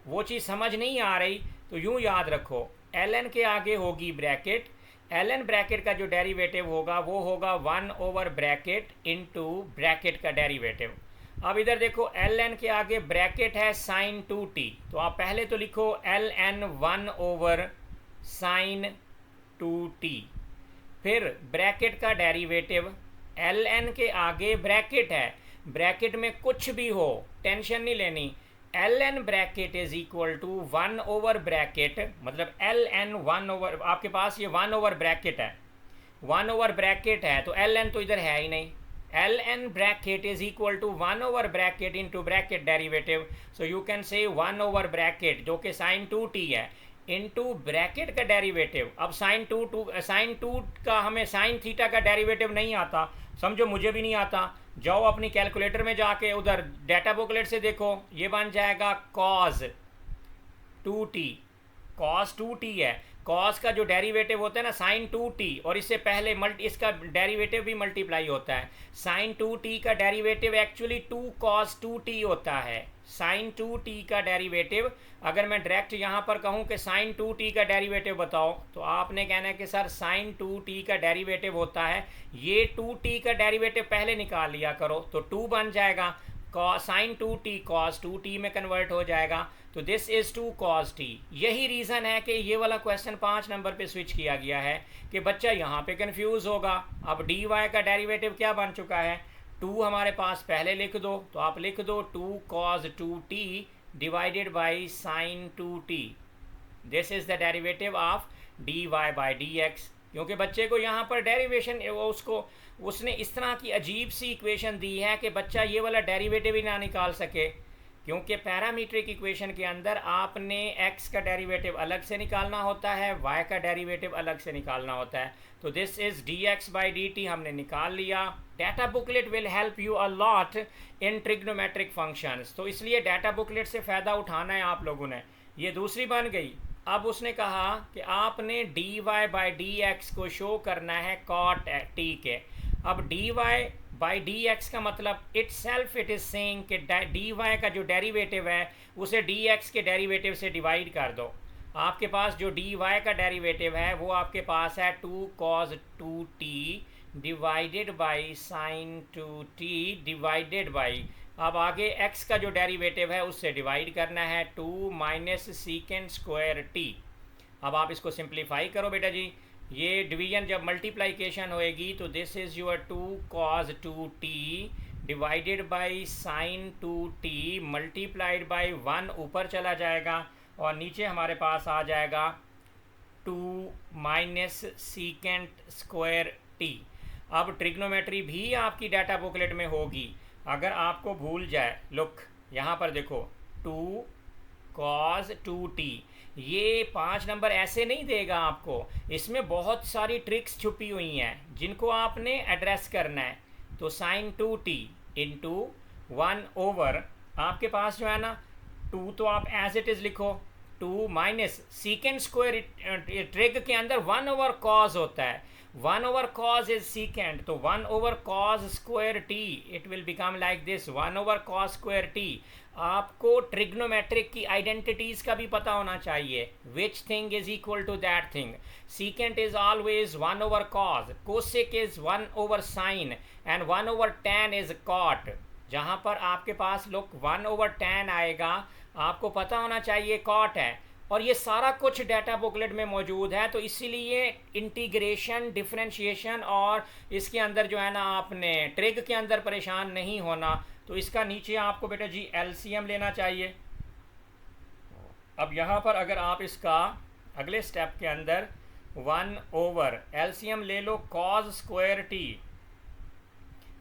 वो चीज़ समझ नहीं आ रही तो यूँ याद रखो, ln के आगे होगी ब्रैकेट, ln ब्रैकेट का जो डेरिवेटिव होगा वो होगा 1/ब्रैकेट इंटू ब्रैकेट का डेरिवेटिव। अब इधर देखो ln के आगे ब्रैकेट है sin 2t, तो आप पहले तो लिखो ln 1/sin 2t, फिर ब्रैकेट का डेरिवेटिव, ln के आगे ब्रैकेट है, ब्रैकेट में कुछ भी हो टेंशन नहीं लेनी, ln bracket is equal to 1/ब्रैकेट, मतलब ln 1/, आपके पास ये 1/ब्रैकेट है, 1/ब्रैकेट है, तो ln तो इधर है ही नहीं, ln bracket is equal to 1/bracket into bracket derivative, so you can say 1/bracket जो कि sin 2t है into bracket का डेरिवेटिव। अब sin 2 का हमें sin थीटा का डेरिवेटिव नहीं आता, समझो मुझे भी नहीं आता, जाओ अपनी कैलकुलेटर में जाके उधर डाटा बुकलेट से देखो, ये बन जाएगा cos 2t, cos 2t है, cos का जो डेरिवेटिव होता है ना sin 2t, और इससे पहले इसका डेरिवेटिव भी मल्टीप्लाई होता है, sin 2t का डेरिवेटिव एक्चुअली 2 cos 2t होता है। sin 2t का डेरिवेटिव, अगर मैं डायरेक्ट यहाँ पर कहूँ कि sin 2t का डेरिवेटिव बताओ, तो आपने कहना है कि सर sin 2t का डेरिवेटिव होता है, ये 2t का डेरिवेटिव पहले निकाल लिया करो, तो 2 बन जाएगा, sin 2t cos 2t में कन्वर्ट हो जाएगा, तो दिस इज 2 cos t। यही रीज़न है कि ये वाला क्वेश्चन 5 नंबर पे स्विच किया गया है कि बच्चा यहाँ पे कंफ्यूज होगा। अब dy का डेरिवेटिव क्या बन चुका है, 2 हमारे पास पहले लिख दो, तो आप लिख दो 2 cos 2t divided by sin 2t, this is the derivative of dy by dx। क्योंकि बच्चे को यहाँ पर डेरिवेशन उसने इस तरह की अजीब सी इक्वेशन दी है कि बच्चा ये वाला डेरिवेटिव ही ना निकाल सके, क्योंकि पैरामीट्रिक इक्वेशन के अंदर आपने x का डेरिवेटिव अलग से निकालना होता है, y का डेरिवेटिव अलग से निकालना होता है। तो this is dx by dt हमने निकाल लिया। Data booklet will help you a lot in trigonometric functions, तो इसलिए डाटा बुकलेट से फ़ायदा उठाना है आप लोगों ने। ये दूसरी बन गई। अब उसने कहा कि आपने dy बाई dx को शो करना है cot t के। अब dy बाई dx का मतलब इट इज सेइंग कि dy का जो डेरिवेटिव है उसे dx के डेरिवेटिव से डिवाइड कर दो। आपके पास जो dy का डेरिवेटिव है वो आपके पास है 2 cos 2t divided by sin 2t divided by, अब आगे x का जो डेरिवेटिव है उससे डिवाइड करना है 2 माइनस सीकेंड स्क्वायर t। अब आप इसको सिंप्लीफाई करो बेटा जी, ये डिवीजन जब मल्टीप्लिकेशन होएगी तो this is your 2 cos 2t divided by sin 2t multiplied by 1 ऊपर चला जाएगा और नीचे हमारे पास आ जाएगा two minus secant square T. अब ट्रिग्नोमेट्री भी आपकी डाटा बुकलेट में होगी। अगर आपको भूल जाए, लुक यहाँ पर देखो, टू कॉज टू टी, ये 5 नंबर ऐसे नहीं देगा आपको, इसमें बहुत सारी ट्रिक्स छुपी हुई हैं जिनको आपने एड्रेस करना है। तो साइन टू टी इंटू 1/, आपके पास जो है ना, टू तो आप एज इट इज़ लिखो, टू माइनस सीकेंड स्क्वायर, ट्रिग के अंदर 1/cos होता है, 1/cos इज सीकेंड, तो 1/cos square T, it will become like this 1/cos square T. आपको ट्रिग्नोमेट्रिक की आइडेंटिटीज का भी पता होना चाहिए, which thing is equal to that thing. Secant is always 1/cos, cosec is 1/sin and 1/tan is cot. जहां पर आपके पास लोग 1/tan आएगा, आपको पता होना चाहिए कॉट है। और ये सारा कुछ डाटा बुकलेट में मौजूद है, तो इसीलिए इंटीग्रेशन, डिफरेंशिएशन और इसके अंदर जो है ना, आपने ट्रिग के अंदर परेशान नहीं होना। तो इसका नीचे आपको बेटा जी एलसीएम लेना चाहिए। अब यहाँ पर अगर आप इसका अगले स्टेप के अंदर 1/, एलसीएम ले लो cos square T,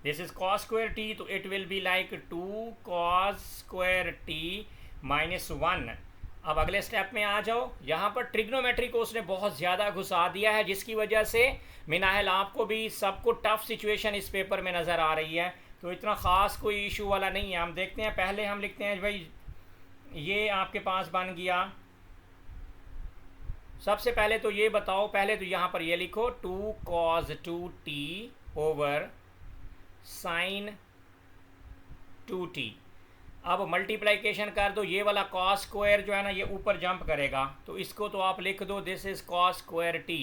this is cos square T, तो it will be like 2 cos square T minus 1। अब अगले स्टेप में आ जाओ, यहाँ पर ट्रिग्नोमेट्री को उसने बहुत ज़्यादा घुसा दिया है, जिसकी वजह से मिनाहल आपको भी सबको टफ सिचुएशन इस पेपर में नज़र आ रही है। तो इतना ख़ास कोई इशू वाला नहीं है। हम देखते हैं, पहले हम लिखते हैं भाई, ये आपके पास बन गया। सबसे पहले तो ये बताओ, पहले तो यहाँ पर ये लिखो 2 cos 2t over sign 2t। अब मल्टीप्लाइकेशन कर दो, ये वाला cos स्क्वायर जो है ना, ये ऊपर जंप करेगा, तो इसको तो आप लिख दो this is cos square T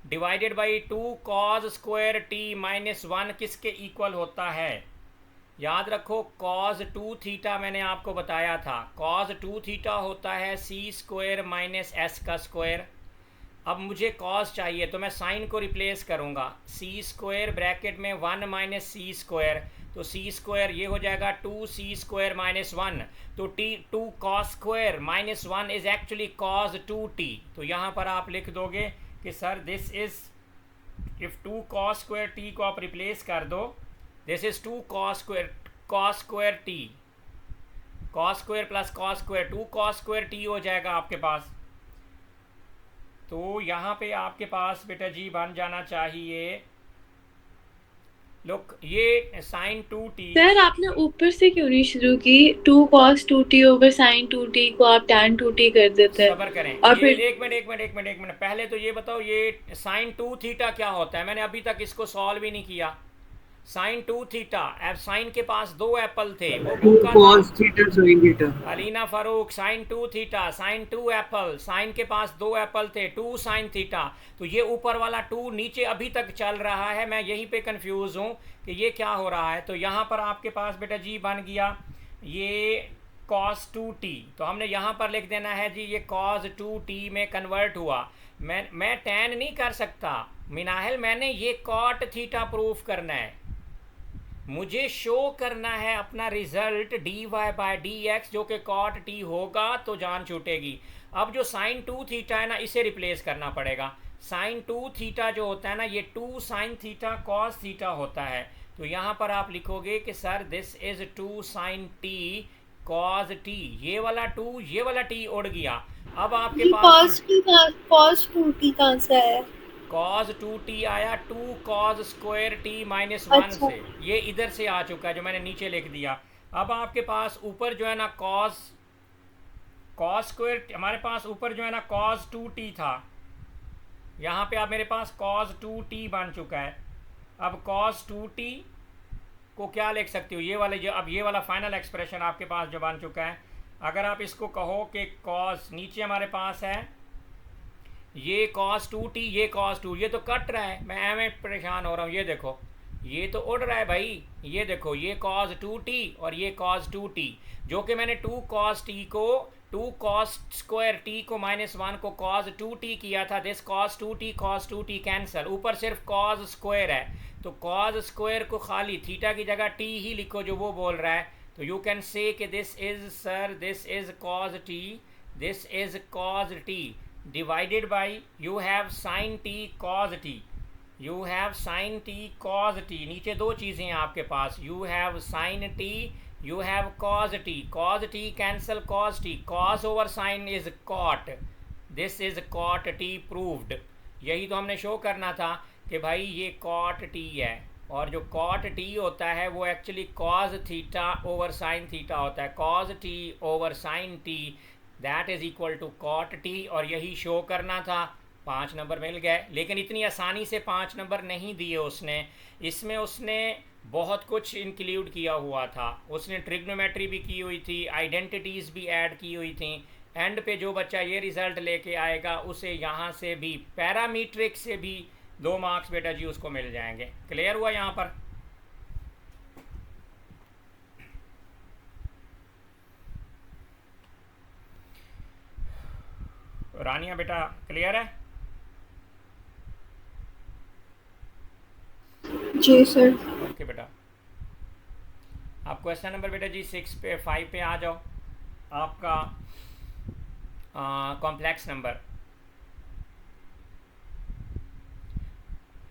divided by 2 cos square T minus 1 किसके इक्वल होता है? याद रखो cos 2 थीटा मैंने आपको बताया था, cos 2 थीटा होता है सी स्क्वायर माइनस एस का स्क्वायर। अब मुझे cos चाहिए तो मैं साइन को रिप्लेस करूँगा, सी स्क्वायर ब्रैकेट में 1 माइनस सी स्क्वायर, तो सी स्क्वायर ये हो जाएगा 2c स्क्वायर माइनस 1, तो T 2 cos square minus 1 is actually cos 2t। तो यहाँ पर आप लिख दोगे कि sir this is, if 2 cos square t को आप रिप्लेस कर दो, this is 2 cos square t, cos square plus cos square, 2 cos square t हो जाएगा आपके पास। तो यहाँ पे आपके पास बेटा जी बन जाना चाहिए, लुक ये साइन 2t। सर आपने ऊपर से क्यों नहीं शुरू की? 2 cos 2t over sin 2t को आप tan 2t कर देते हैं। सबर करें, और ये फिर एक मिनट पहले तो ये बताओ, ये साइन 2 थीटा क्या होता है? मैंने अभी तक इसको सॉल्व ही नहीं किया। साइन 2 थीटा, अब साइन के पास 2 एप्पल थे, वो 2 भूखा cos था। theta sin theta। Alina Farooq, sine 2 theta, sine 2 apple, sine के पास 2 एप्पल थे, 2 साइन थीटा। तो ये ऊपर वाला 2 नीचे अभी तक चल रहा है, मैं यहीं पे कंफ्यूज हूँ कि ये क्या हो रहा है। तो यहाँ पर आपके पास बेटा जी बन गया ये cos 2t, तो हमने यहाँ पर लिख देना है जी ये cos 2t में कन्वर्ट हुआ। मैं tan नहीं कर सकता मिनाहिल, मैंने ये cot थीटा प्रूफ करना है, मुझे शो करना है अपना result dy by D x जो कि cot t होगा, तो जान छूटेगी। अब जो साइन 2 थीटा है ना, इसे रिप्लेस करना पड़ेगा। साइन 2 थीटा जो होता है ना, ये 2 साइन थीटा cos थीटा होता है। तो यहाँ पर आप लिखोगे कि sir this is 2 sine t cos t, ये वाला 2 ये वाला t उड़ गया। अब आपके पास cos 2t कहाँ से आया? cos 2t आया 2 cos स्क्वायर t माइनस 1 अच्छा। से, ये इधर से आ चुका है जो मैंने नीचे लिख दिया। अब आपके पास ऊपर जो है ना cos स्क्वायर, हमारे पास ऊपर जो है ना cos 2t था, यहाँ पे आप मेरे पास cos 2t बन चुका है। अब cos 2t को क्या लिख सकते हो, ये वाले जो, अब ये वाला फाइनल एक्सप्रेशन आपके पास जो बन चुका है, अगर आप इसको कहो कि cos, नीचे हमारे पास है ये cos 2t, ये cos 2, ये तो कट रहा है, मैं परेशान हो रहा हूँ। ये देखो ये तो उड़ रहा है भाई, ये देखो ये cos 2t और ये cos 2t, जो कि मैंने 2 cos t को 2 cos स्क्वायर t को माइनस 1 को cos 2t किया था। दिस cos 2t कैंसल, ऊपर सिर्फ cos स्क्वायर है, तो cos स्क्वायर को खाली थीटा की जगह t ही लिखो जो वो बोल रहा है। तो यू कैन से कि this is sir, this is cos t, this is cos t। divided by you have sin t cos t, you have sin t cos t, नीचे दो चीज़ें हैं आपके पास, you have sin t, you have cos t cancel cos t, cos over sin is cot, this is cot t proved। यही तो हमने show करना था कि भाई ये cot t है, और जो cot t होता है वो actually cos theta over sin theta होता है, cos t over sin t that is equal to cot t, और यही शो करना था। 5 नंबर मिल गए, लेकिन इतनी आसानी से 5 नंबर नहीं दिए उसने, इसमें उसने बहुत कुछ इंक्लूड किया हुआ था, उसने ट्रिग्नोमेट्री भी की हुई थी, आइडेंटिटीज़ भी ऐड की हुई थी। एंड पे जो बच्चा ये रिज़ल्ट लेके आएगा उसे यहाँ से भी पैरामीट्रिक से भी 2 मार्क्स बेटा जी उसको मिल जाएंगे। क्लियर हुआ यहाँ पर? रानिया बेटा क्लियर है? जी सर। ओके बेटा, आप क्वेश्चन नंबर बेटा जी 5 पे आ जाओ। आपका complex number.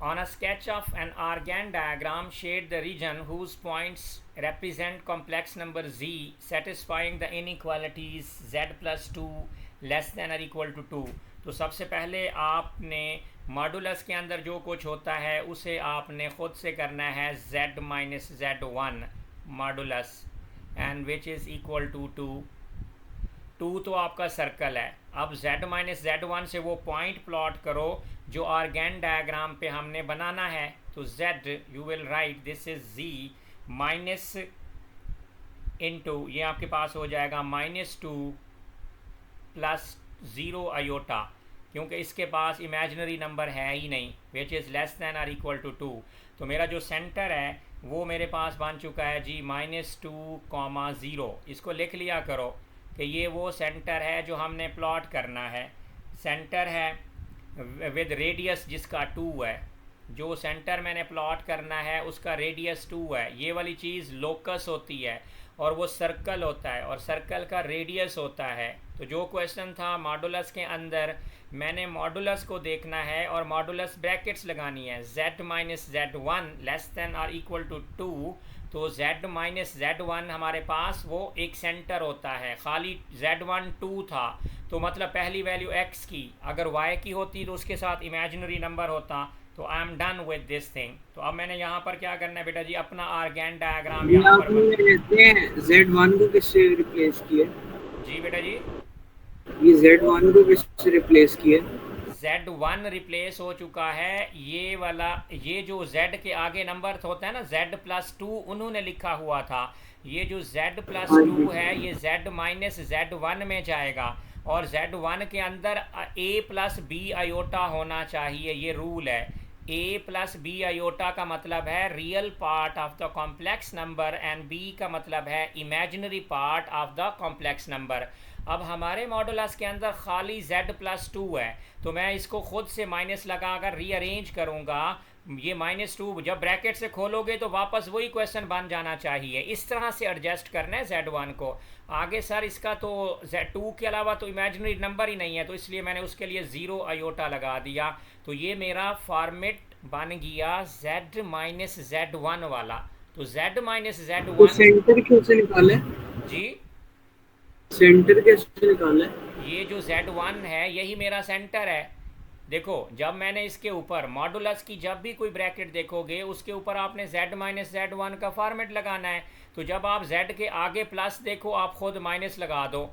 On a sketch of an Argand diagram, shade the region whose points represent complex number z satisfying the inequalities z plus 2 less than or equal to 2। तो सबसे पहले आपने मॉडुलस के अंदर जो कुछ होता है उसे आपने ख़ुद से करना है z minus z1 modulus and which is equal to 2 तो आपका सर्कल है। अब z माइनस z1 से वो पॉइंट प्लॉट करो जो आर्गेन डायग्राम पे हमने बनाना है। तो z you will write this is z minus into ये आपके पास हो जाएगा -2 प्लस 0 आयोटा, क्योंकि इसके पास इमेजिनरी नंबर है ही नहीं, विच इज़ लेस दैन और इक्वल टू 2। तो मेरा जो सेंटर है वो मेरे पास बन चुका है जी -2, 0। इसको लिख लिया करो कि ये वो सेंटर है जो हमने प्लॉट करना है। सेंटर है विद रेडियस जिसका 2 है, जो सेंटर मैंने प्लॉट करना है उसका रेडियस 2 है। ये वाली चीज़ लोकस होती है और वो सर्कल होता है और सर्कल का रेडियस होता है। तो जो क्वेश्चन था मॉडुलस के अंदर, मैंने मॉडुलस को देखना है और मॉडुलस ब्रैकेट्स लगानी है। z minus z1 less than और इक्वल टू 2, तो z माइनस z1 हमारे पास वो एक सेंटर होता है। खाली z1 2 था तो मतलब पहली वैल्यू x की, अगर y की होती तो उसके साथ इमेजिनरी नंबर होता। तो I am done with this thing. तो अब मैंने यहाँ पर क्या करना है बेटा जी, अपना आर्गेन डायग्राम यहाँ पर Z1 को किससे रिप्लेस किया? जी बेटा जी, ये Z1 को किससे रिप्लेस किया? Z1 रिप्लेस हो चुका है। ये वाला, ये जो Z के आगे नंबर होता है ना Z प्लस 2, उन्होंने लिखा हुआ था। ये जो Z प्लस 2 है ये Z माइनस Z1 में जाएगा और Z1 के अंदर A प्लस बी आयोटा होना चाहिए, ये रूल है। A प्लस बी आयोटा का मतलब है real part of the complex number and B का मतलब है imaginary part of the complex number. अब हमारे मॉडुलस के अंदर खाली Z प्लस 2 है, तो मैं इसको खुद से माइनस लगाकर रीअरेंज करूँगा। ये -2 जब ब्रैकेट से खोलोगे तो वापस वही क्वेश्चन बन जाना चाहिए। इस तरह से एडजस्ट करना है Z1 को। आगे सर इसका तो Z2 के अलावा तो इमेजिनरी नंबर ही नहीं है, तो इसलिए मैंने उसके लिए 0 आयोटा लगा दिया। तो ये मेरा फॉर्मेट बन गया Z माइनस Z1 वाला। तो Z माइनस Z1 तो सेंटर कैसे निकाले जी, सेंटर कैसे निकाले? ये जो Z1 है यही मेरा सेंटर है। देखो जब मैंने इसके ऊपर मॉडुलस की जब भी कोई ब्रैकेट देखोगे उसके ऊपर आपने Z माइनस Z1 का फॉर्मेट लगाना है। तो जब आप Z के आगे प्लस देखो आप खुद माइनस लगा दो,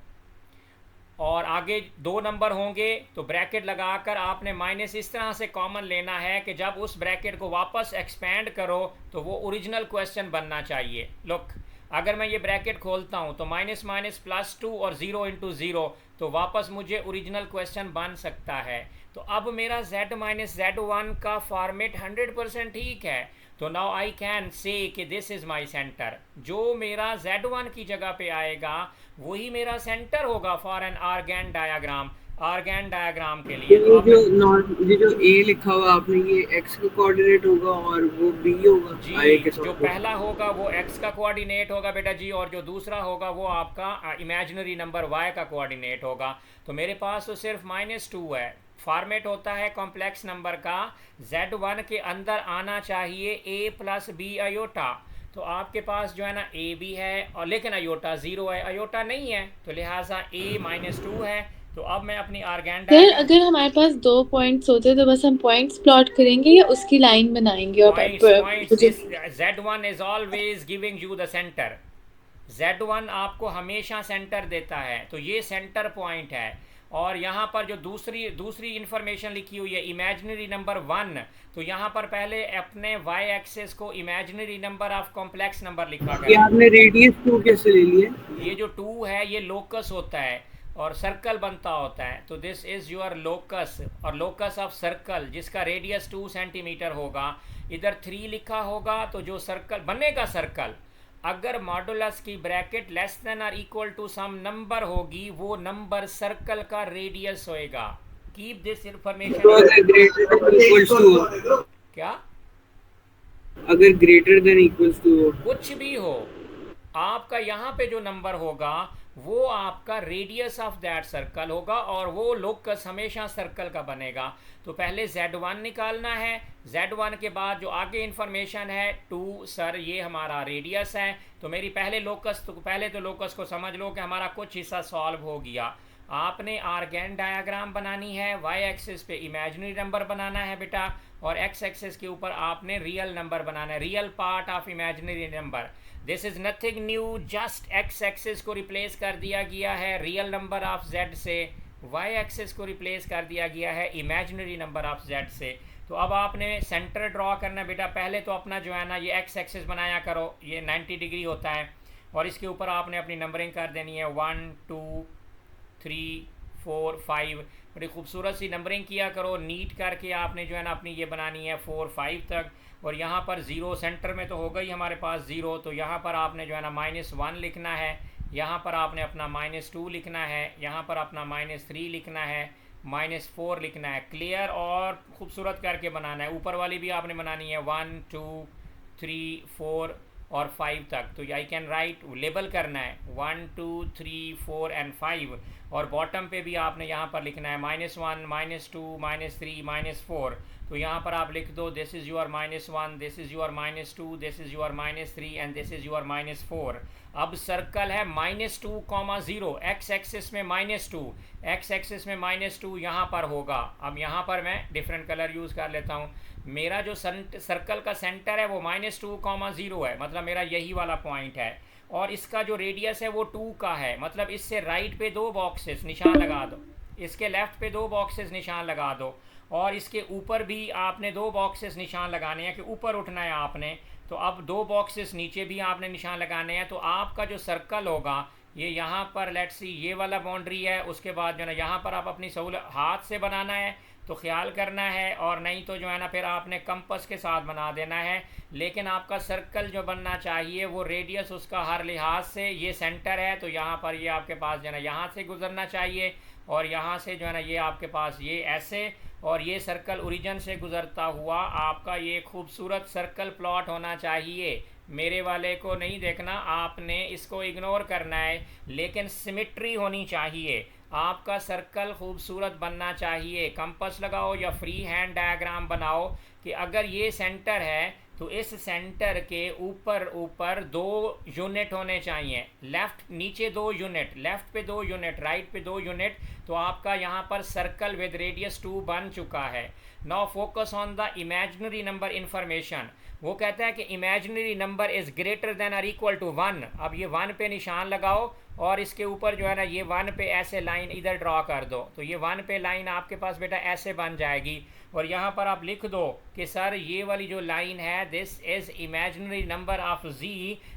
और आगे 2 नंबर होंगे तो ब्रैकेट लगाकर आपने माइनस इस तरह से कॉमन लेना है कि जब उस ब्रैकेट को वापस एक्सपेंड करो तो वो ओरिजिनल क्वेश्चन बनना चाहिए। लुक, अगर मैं ये ब्रैकेट खोलता हूँ तो माइनस माइनस प्लस 2 और 0 इंटू 0, तो वापस मुझे ओरिजिनल क्वेश्चन बन सकता है। तो अब मेरा Z माइनस Z1 का फॉर्मेट 100% ठीक है। तो नाउ आई कैन से कि दिस इज़ माई सेंटर। जो मेरा Z1 की जगह पे आएगा वही मेरा सेंटर होगा for an Argand diagram. Argand diagram के तो लिए। तो ये अब जो मैं ये जो ए लिखा हुआ आपने, ये एक्स का कोऑर्डिनेट होगा और वो बी होगा आई के जी, जो साथ। पहला होगा वो x का कोऑर्डिनेट होगा बेटा जी, और जो दूसरा होगा वो आपका इमेजिनरी नंबर y का कोऑर्डिनेट होगा। तो मेरे पास तो सिर्फ -2 है। फॉर्मेट होता है कॉम्प्लेक्स नंबर का, z1 के अंदर आना चाहिए a प्लस बी अयोटा। तो आपके पास जो है ना a भी है, और लेकिन अयोटा 0 है, अयोटा नहीं है, तो लिहाजा a -2 है। तो अब मैं अपनी आर्गन सर डायग्राम, अगर हमारे पास 2 पॉइंट्स होते तो बस हम पॉइंट्स प्लॉट करेंगे या उसकी लाइन बनाएंगे और पॉइंट्स जो this z1 is always giving you the centre. Z1 आपको हमेशा सेंटर देता है, तो ये सेंटर पॉइंट है। और यहाँ पर जो दूसरी दूसरी इंफॉर्मेशन लिखी हुई है इमेजिनरी नंबर 1, तो यहाँ पर पहले अपने y एक्सेस को imaginary number of complex number लिखा ये करें। आपने रेडियस 2 कैसे ले लिया? ये जो 2 है ये लोकस होता है और सर्कल बनता होता है, तो दिस इज़ योर लोकस, और लोकस ऑफ सर्कल जिसका रेडियस 2 सेंटीमीटर होगा। इधर 3 लिखा होगा, तो जो सर्कल बनेगा सर्कल, अगर मॉडुलस की ब्रैकेट लेस देन और इक्वल टू सम नंबर होगी, वो नंबर सर्कल का रेडियस होएगा। कीप दिस तो इंफॉर्मेशन। अगर ग्रेटर देन इक्वल्स टू हो, क्या? अगर ग्रेटर देन इक्वल्स टू हो, कुछ भी हो, आपका यहाँ पे जो नंबर होगा वो आपका रेडियस ऑफ दैट सर्कल होगा, और वो लोकस हमेशा सर्कल का बनेगा। तो पहले z1 निकालना है, z1 के बाद जो आगे इंफॉर्मेशन है 2 सर ये हमारा रेडियस है। तो मेरी पहले तो लोकस को समझ लो कि हमारा कुछ हिस्सा सॉल्व हो गया। आपने आर्गन डायग्राम बनानी है, y एक्सिस पे इमेजिनरी नंबर बनाना है बेटा, और x एक्सिस के ऊपर आपने रियल नंबर बनाना है, real part of imaginary number. This is nothing new, just x axis को रिप्लेस कर दिया गया है रियल नंबर ऑफ z से, y एक्सिस को रिप्लेस कर दिया गया है इमेजिनरी नंबर ऑफ z से। तो अब आपने सेंटर ड्रॉ करना बेटा। पहले तो अपना जो है ना ये x एक्सिस बनाया करो, ये 90 डिग्री होता है, और इसके ऊपर आपने अपनी नंबरिंग कर देनी है 1 2 3 4 5। बड़ी खूबसूरत सी नंबरिंग किया करो, नीट करके आपने जो है ना अपनी ये बनानी है 4 5 तक। और यहाँ पर 0 सेंटर में तो होगा ही हमारे पास 0, तो यहाँ पर आपने जो है ना -1 लिखना है, यहाँ पर आपने अपना -2 लिखना है, यहाँ पर अपना -3 लिखना है, -4 लिखना है। क्लियर और ख़ूबसूरत करके बनाना है। ऊपर वाली भी आपने बनानी है 1 2 3 4 और 5 तक। तो आई कैन राइट, लेबल करना है 1 2 3 4 एंड 5, और बॉटम पे भी आपने यहाँ पर लिखना है -1 -2 -3 -4। तो यहाँ पर आप लिख दो this is your -1, this is your -2, this is your -3 and this is your -4। अब सर्कल है -2, 0, x एक्सिस में -2, x एक्सिस में -2 यहाँ पर होगा। अब यहाँ पर मैं डिफरेंट कलर यूज़ कर लेता हूँ। मेरा जो सर्कल का सेंटर है वो -2, 0 है, मतलब मेरा यही वाला पॉइंट है, और इसका जो रेडियस है वो 2 का है। मतलब इससे राइट पे 2 बॉक्सेस निशान लगा दो, इसके लेफ़्ट पे 2 बॉक्सेस निशान लगा दो, और इसके ऊपर भी आपने 2 बॉक्सेस निशान लगाने हैं कि ऊपर उठना है आपने। तो अब 2 बॉक्सेस नीचे भी आपने निशान लगाने हैं। तो आपका जो सर्कल होगा ये यहाँ पर लेट्स सी ये वाला बाउंड्री है, उसके बाद जो है ना यहाँ पर आप अपनी सहूलत हाथ से बनाना है तो ख्याल करना है, और नहीं तो जो है ना फिर आपने कंपस के साथ बना देना है। लेकिन आपका सर्कल जो बनना चाहिए वो रेडियस उसका हर लिहाज से, ये सेंटर है तो यहाँ पर ये आपके पास जो है ना यहाँ से गुजरना चाहिए, और यहाँ से जो है ना ये आपके पास ये ऐसे, और ये सर्कल ओरिजिन से गुजरता हुआ आपका ये खूबसूरत सर्कल प्लॉट होना चाहिए। मेरे वाले को नहीं देखना, आपने इसको इग्नोर करना है, लेकिन सिमिट्री होनी चाहिए। आपका सर्कल खूबसूरत बनना चाहिए। कंपास लगाओ या फ्री हैंड डायग्राम बनाओ कि अगर ये सेंटर है तो इस सेंटर के ऊपर 2 यूनिट होने चाहिए, लेफ़्ट नीचे 2 यूनिट, लेफ़्ट पे 2 यूनिट, राइट पे 2 यूनिट। तो आपका यहाँ पर सर्कल विद रेडियस 2 बन चुका है। Now focus on the imaginary number information. वो कहता है कि imaginary number is greater than और इक्वल टू 1। अब ये 1 पे निशान लगाओ, और इसके ऊपर जो है ना ये 1 पे ऐसे लाइन इधर ड्रॉ कर दो, तो ये 1 पे लाइन आपके पास बेटा ऐसे बन जाएगी। और यहाँ पर आप लिख दो कि सर ये वाली जो लाइन है this is imaginary number of z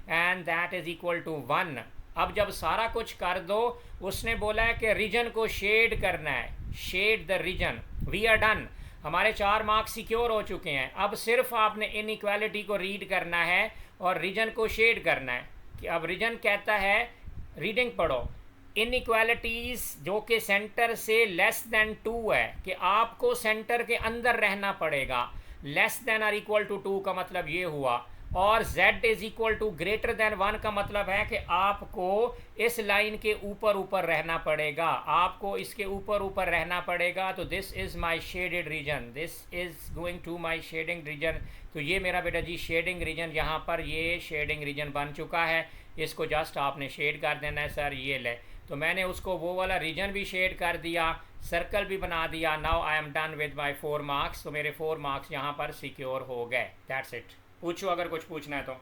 and that is equal to 1। अब जब सारा कुछ कर दो, उसने बोला है कि रीजन को शेड करना है, shade the region. We are done, हमारे 4 मार्क्स सिक्योर हो चुके हैं। अब सिर्फ आपने इनइक्वालिटी को रीड करना है और रीजन को शेड करना है। कि अब रीजन कहता है, रीडिंग पढ़ो, इनइक्वालिटीज़ जो कि सेंटर से लेस देन 2 है, कि आपको सेंटर के अंदर रहना पड़ेगा। Less than R equal to 2 का मतलब ये हुआ, और z is equal to greater than 1 का मतलब है कि आपको इस लाइन के ऊपर ऊपर रहना पड़ेगा, आपको इसके ऊपर ऊपर रहना पड़ेगा। तो this is my shaded region, this is going to my shading region. तो ये मेरा बेटा जी शेडिंग रीजन, यहाँ पर ये शेडिंग रीजन बन चुका है। इसको जस्ट आपने शेड कर देना है सर, ये ले। तो मैंने उसको वो वाला रीजन भी शेड कर दिया, सर्कल भी बना दिया। Now I am done with my 4 marks. तो मेरे 4 मार्क्स यहाँ पर सिक्योर हो गए। That's it. पूछो अगर कुछ पूछना है तो।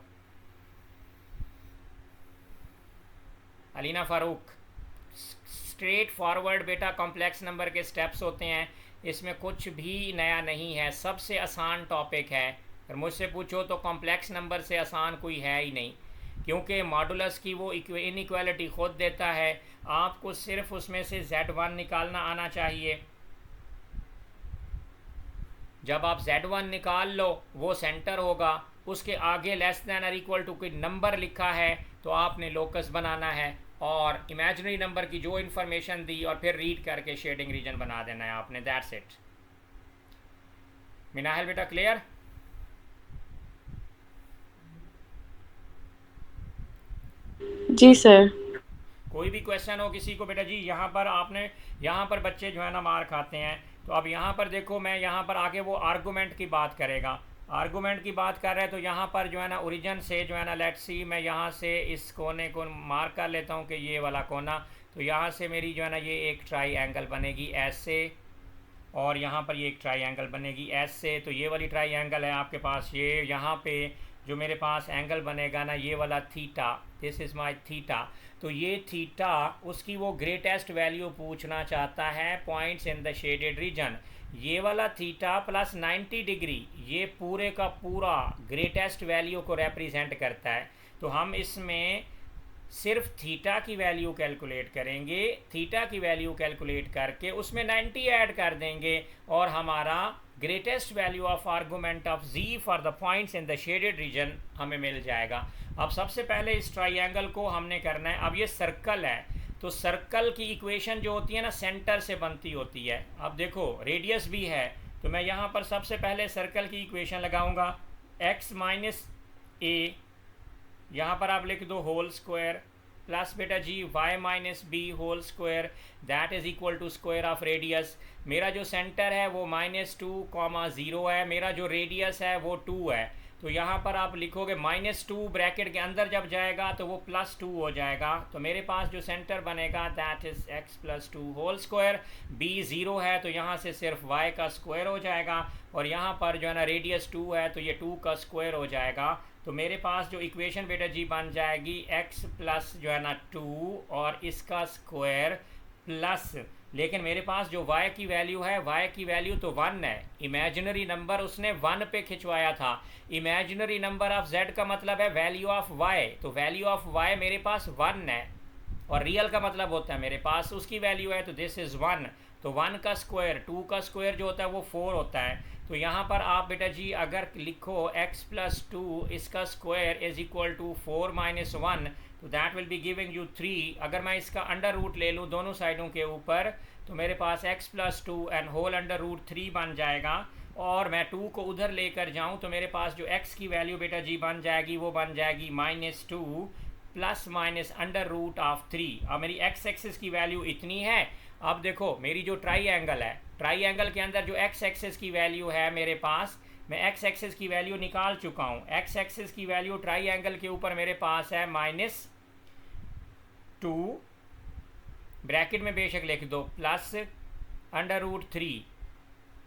अलीना फारूक, स्ट्रेट फॉरवर्ड बेटा कॉम्प्लेक्स नंबर के स्टेप्स होते हैं, इसमें कुछ भी नया नहीं है, सबसे आसान टॉपिक है। अगर मुझसे पूछो तो कॉम्प्लेक्स नंबर से आसान कोई है ही नहीं, क्योंकि मॉडुलस की वो इनइक्वालिटी खुद देता है। आपको सिर्फ उसमें से z1 निकालना आना चाहिए। जब आप z1 निकाल लो वो सेंटर होगा, उसके आगे लेस दैन और इक्वल टू कोई नंबर लिखा है तो आपने लोकस बनाना है, और इमेजिनरी नंबर की जो इन्फॉर्मेशन दी और फिर रीड करके शेडिंग रीजन बना देना है आपने। That's it. मिनाहल बेटा क्लियर? जी सर। कोई भी क्वेश्चन हो किसी को बेटा जी, यहाँ पर आपने, यहाँ पर बच्चे जो है ना मार खाते हैं। तो अब यहाँ पर देखो, मैं यहाँ पर आगे वो आर्गूमेंट की बात करेगा, आर्गूमेंट की बात कर रहे हैं। तो यहाँ पर जो है ना ओरिजिन से जो है ना, लेट्स सी, मैं यहाँ से इस कोने को मार्क कर लेता हूँ कि ये वाला कोना। तो यहाँ से मेरी जो है ना ये एक ट्राई एंगल बनेगी ऐसे, और यहाँ पर ये एक ट्राई एंगल बनेगी ऐसे। तो ये वाली ट्राई एंगल है आपके पास। ये यहाँ पे जो मेरे पास एंगल बनेगा ना, ये वाला theta, this is my theta. तो ये थीटा, उसकी वो ग्रेटेस्ट वैल्यू पूछना चाहता है points in the shaded region. ये वाला थीटा प्लस 90 डिग्री, ये पूरे का पूरा ग्रेटेस्ट वैल्यू को रिप्रेजेंट करता है। तो हम इसमें सिर्फ थीटा की वैल्यू कैलकुलेट करेंगे, थीटा की वैल्यू कैलकुलेट करके उसमें 90 ऐड कर देंगे, और हमारा greatest value of argument of z for the points in the shaded region हमें मिल जाएगा। अब सबसे पहले इस ट्राइंगल को हमने करना है। अब ये सर्कल है, तो सर्कल की इक्वेशन जो होती है ना, सेंटर से बनती होती है। अब देखो रेडियस भी है, तो मैं यहाँ पर सबसे पहले सर्कल की इक्वेशन लगाऊंगा, x माइनस ए, यहाँ पर आप लिख दो होल स्क्वायर, प्लस बेटा जी y minus B whole square, that is equal to square of radius. मेरा जो सेंटर है वो -2, 0 है, मेरा जो रेडियस है वो 2 है। तो यहाँ पर आप लिखोगे -2, ब्रैकेट के अंदर जब जाएगा तो वो +2 हो जाएगा। तो मेरे पास जो सेंटर बनेगा that is x + 2 whole square. b 0 है तो यहाँ से सिर्फ y का स्क्वायर हो जाएगा, और यहाँ पर जो है ना रेडियस 2 है तो ये 2 का स्क्वायर हो जाएगा। तो मेरे पास जो इक्वेशन बेटा जी बन जाएगी x प्लस जो है ना 2 और इसका स्क्वायर प्लस, लेकिन मेरे पास जो y की वैल्यू है, y की वैल्यू तो 1 है। इमेजिनरी नंबर उसने 1 पे खिंचवाया था। इमेजिनरी नंबर ऑफ z का मतलब है वैल्यू ऑफ y, तो वैल्यू ऑफ y मेरे पास 1 है, और रियल का मतलब होता है मेरे पास उसकी वैल्यू है, तो दिस इज़ 1। तो 1 का स्क्वायर, 2 का स्क्वायर जो होता है वो 4 होता है। तो यहाँ पर आप बेटा जी अगर लिखो x + 2 इसका स्क्वायर इज इक्वल टू 4 - 1, तो that will be giving you 3। अगर मैं इसका अंडर रूट ले लूँ दोनों साइडों के ऊपर, तो मेरे पास x + 2 and whole under root 3 बन जाएगा, और मैं 2 को उधर लेकर जाऊँ तो मेरे पास जो x की वैल्यू बेटा जी बन जाएगी वो बन जाएगी -2 ± अंडर रूट ऑफ 3। अब मेरी x एक्सिस की वैल्यू इतनी है। अब देखो मेरी जो ट्राई एंगल है, ट्राई एंगल के अंदर जो x एक्सिस की वैल्यू है मेरे पास, मैं x एक्सिस की वैल्यू निकाल चुका हूँ। x एक्सिस की वैल्यू ट्राई एंगल के ऊपर मेरे पास है -2, ब्रैकेट में बेशक लिख दो, प्लस अंडर रूट 3,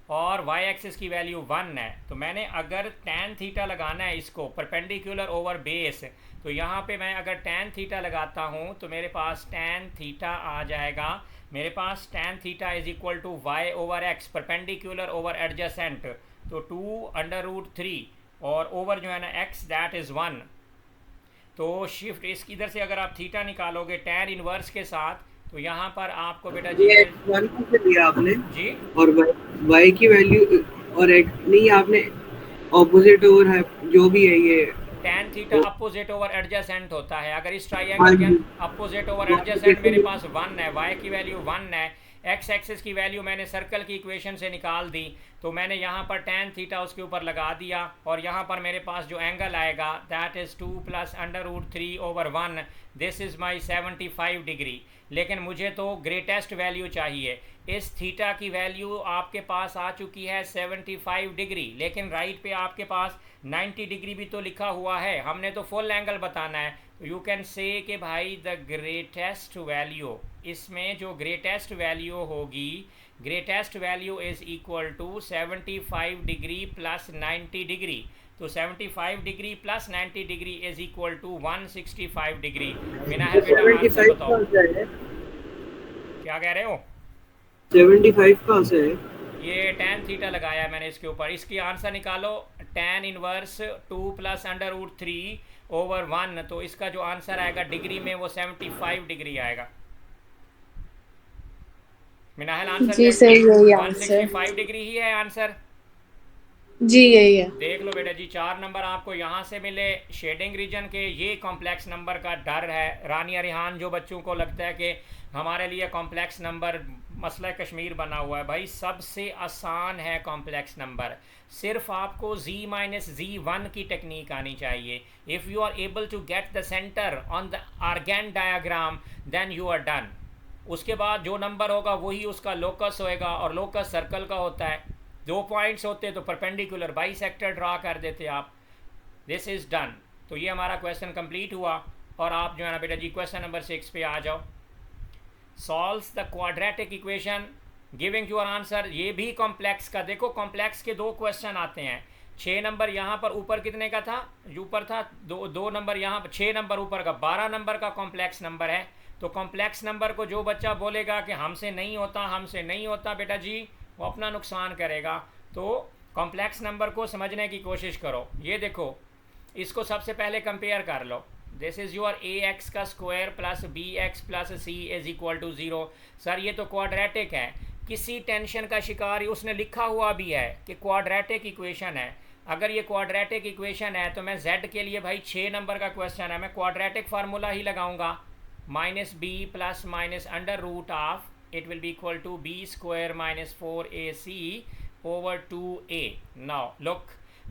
और y एक्सिस की वैल्यू 1 है। तो मैंने अगर tan थीटा लगाना है इसको परपेंडिकुलर ओवर बेस, तो यहाँ पे मैं अगर tan थीटा लगाता हूँ तो मेरे पास tan थीटा आ जाएगा। मेरे पास tan theta is equal to y/x perpendicular over adjacent, तो 2√3 और ओवर जो है ना x दैट इज़ 1। तो शिफ्ट इस इधर से अगर आप थीटा निकालोगे tan इनवर्स के साथ, तो यहाँ पर आपको बेटा जी ये x1 से लिया आपने जी, और y की वैल्यू और x नहीं, आपने ऑपोजिट ओवर है जो भी है ये tan theta opposite over adjacent होता है। अगर इस हाँ ट्राइंगल के जी अपोजिट ओवर एडजेसेंट मेरे पास 1 है, y की वैल्यू 1 है, x एक्सिस की वैल्यू मैंने सर्कल की इक्वेशन से निकाल दी, तो मैंने यहाँ पर tan थीटा उसके ऊपर लगा दिया, और यहाँ पर मेरे पास जो एंगल आएगा that is 2 + √3/1, this is my 75 degree. लेकिन मुझे तो ग्रेटेस्ट वैल्यू चाहिए। इस थीटा की वैल्यू आपके पास आ चुकी है 75 डिग्री, लेकिन राइट पे आपके पास 90 डिग्री भी तो लिखा हुआ है, हमने तो फुल एंगल बताना है। तो यू कैन से कि भाई द ग्रेटेस्ट वैल्यू, इसमें जो ग्रेटेस्ट वैल्यू होगी, greatest value is equal to 75 degree plus 90 degree. तो 75 degree plus 90 degree is equal to 165 degree. बिना है बेटा आंसर 75 बताओ, कहाँ से है? क्या कह रहे हो? 75 कहाँ से है? ये tan थीटा लगाया मैंने इसके ऊपर। इसकी आंसर निकालो, tan इनवर्स 2 + √3/1, तो इसका जो आंसर आएगा डिग्री में वो 75 डिग्री आएगा। मिनाहल आंसर जी सर यही आंसर। 165 डिग्री ही है आंसर। जी यही है। देख लो बेटा जी, 4 नंबर आपको यहाँ से मिले शेडिंग रीजन के। ये कॉम्प्लेक्स नंबर का डर है रानिया रिहान, जो बच्चों को लगता है कि हमारे लिए कॉम्प्लेक्स नंबर मसला कश्मीर बना हुआ है। भाई सबसे आसान है कॉम्प्लेक्स नंबर, सिर्फ आपको z-z1 की टेक्निक आनी चाहिए। If you are able to get the centre on the Argand diagram then you are done. उसके बाद जो नंबर होगा वही उसका लोकस होएगा, और लोकस सर्कल का होता है। 2 पॉइंट्स होते तो परपेंडिकुलर बाइसेक्टर ड्रा कर देते आप। This is done. तो ये हमारा क्वेश्चन कंप्लीट हुआ, और आप जो है ना बेटा जी क्वेश्चन नंबर 6 पे आ जाओ। Solves the quadratic equation giving your answer. ये भी कॉम्प्लेक्स का, देखो कॉम्प्लेक्स के 2 क्वेश्चन आते हैं। 6 नंबर यहाँ पर ऊपर कितने का था, ऊपर था 2 नंबर, यहाँ पर 6 नंबर ऊपर का 12 नंबर का कॉम्प्लेक्स नंबर है। तो कॉम्प्लेक्स नंबर को जो बच्चा बोलेगा कि हमसे नहीं होता, हमसे नहीं होता, बेटा जी वो अपना नुकसान करेगा। तो कॉम्प्लेक्स नंबर को समझने की कोशिश करो। ये देखो, इसको सबसे पहले कंपेयर कर लो। दिस इज़ योर ax का square plus bx plus c is equal to 0। Sir ये तो क्वाड्रेटिक है। किसी टेंशन का शिकार, उसने लिखा हुआ भी है कि क्वाड्रेटिक इक्वेशन है। अगर ये क्वाड्रेटिक इक्वेशन है तो मैं z के लिए, भाई 6 नंबर का क्वेश्चन है, मैं क्वाड्रेटिक फार्मूला ही लगाऊंगा। -b plus minus under root of, it will be equal to b² - 4ac/2a। Now look,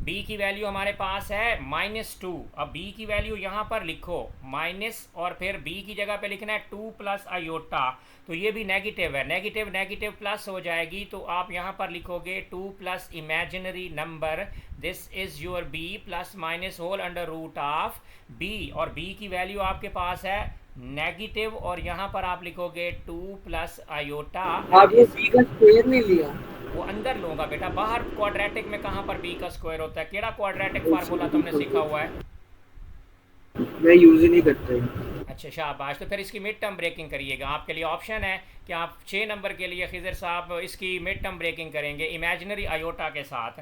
b की वैल्यू हमारे पास है -2। अब b की वैल्यू यहाँ पर लिखो माइनस, और फिर b की जगह पे लिखना है 2 + i। तो ये भी नेगेटिव है, नेगेटिव नेगेटिव प्लस हो जाएगी, तो आप यहाँ पर लिखोगे 2 + imaginary number, this is your b ± whole under root of b, और b की वैल्यू आपके पास है नेगेटिव, और यहाँ पर आप लिखोगे 2 + i। आपने b का स्क्वायर नहीं लिया? वो अंदर लूँगा बेटा, बाहर क्वाड्रेटिक में कहाँ पर b का स्क्वायर होता है? केड़ा क्वाड्रेटिक फार्मूला तुमने सीखा हुआ है? मैं यूज ही नहीं करता। अच्छा शाबाश। तो फिर इसकी मिड टर्म ब्रेकिंग करिएगा। आपके लिए ऑप्शन है कि आप 6 नंबर के लिए खिजर साहब इसकी मिड टर्म ब्रेकिंग करेंगे इमेजिनरी आयोटा के साथ।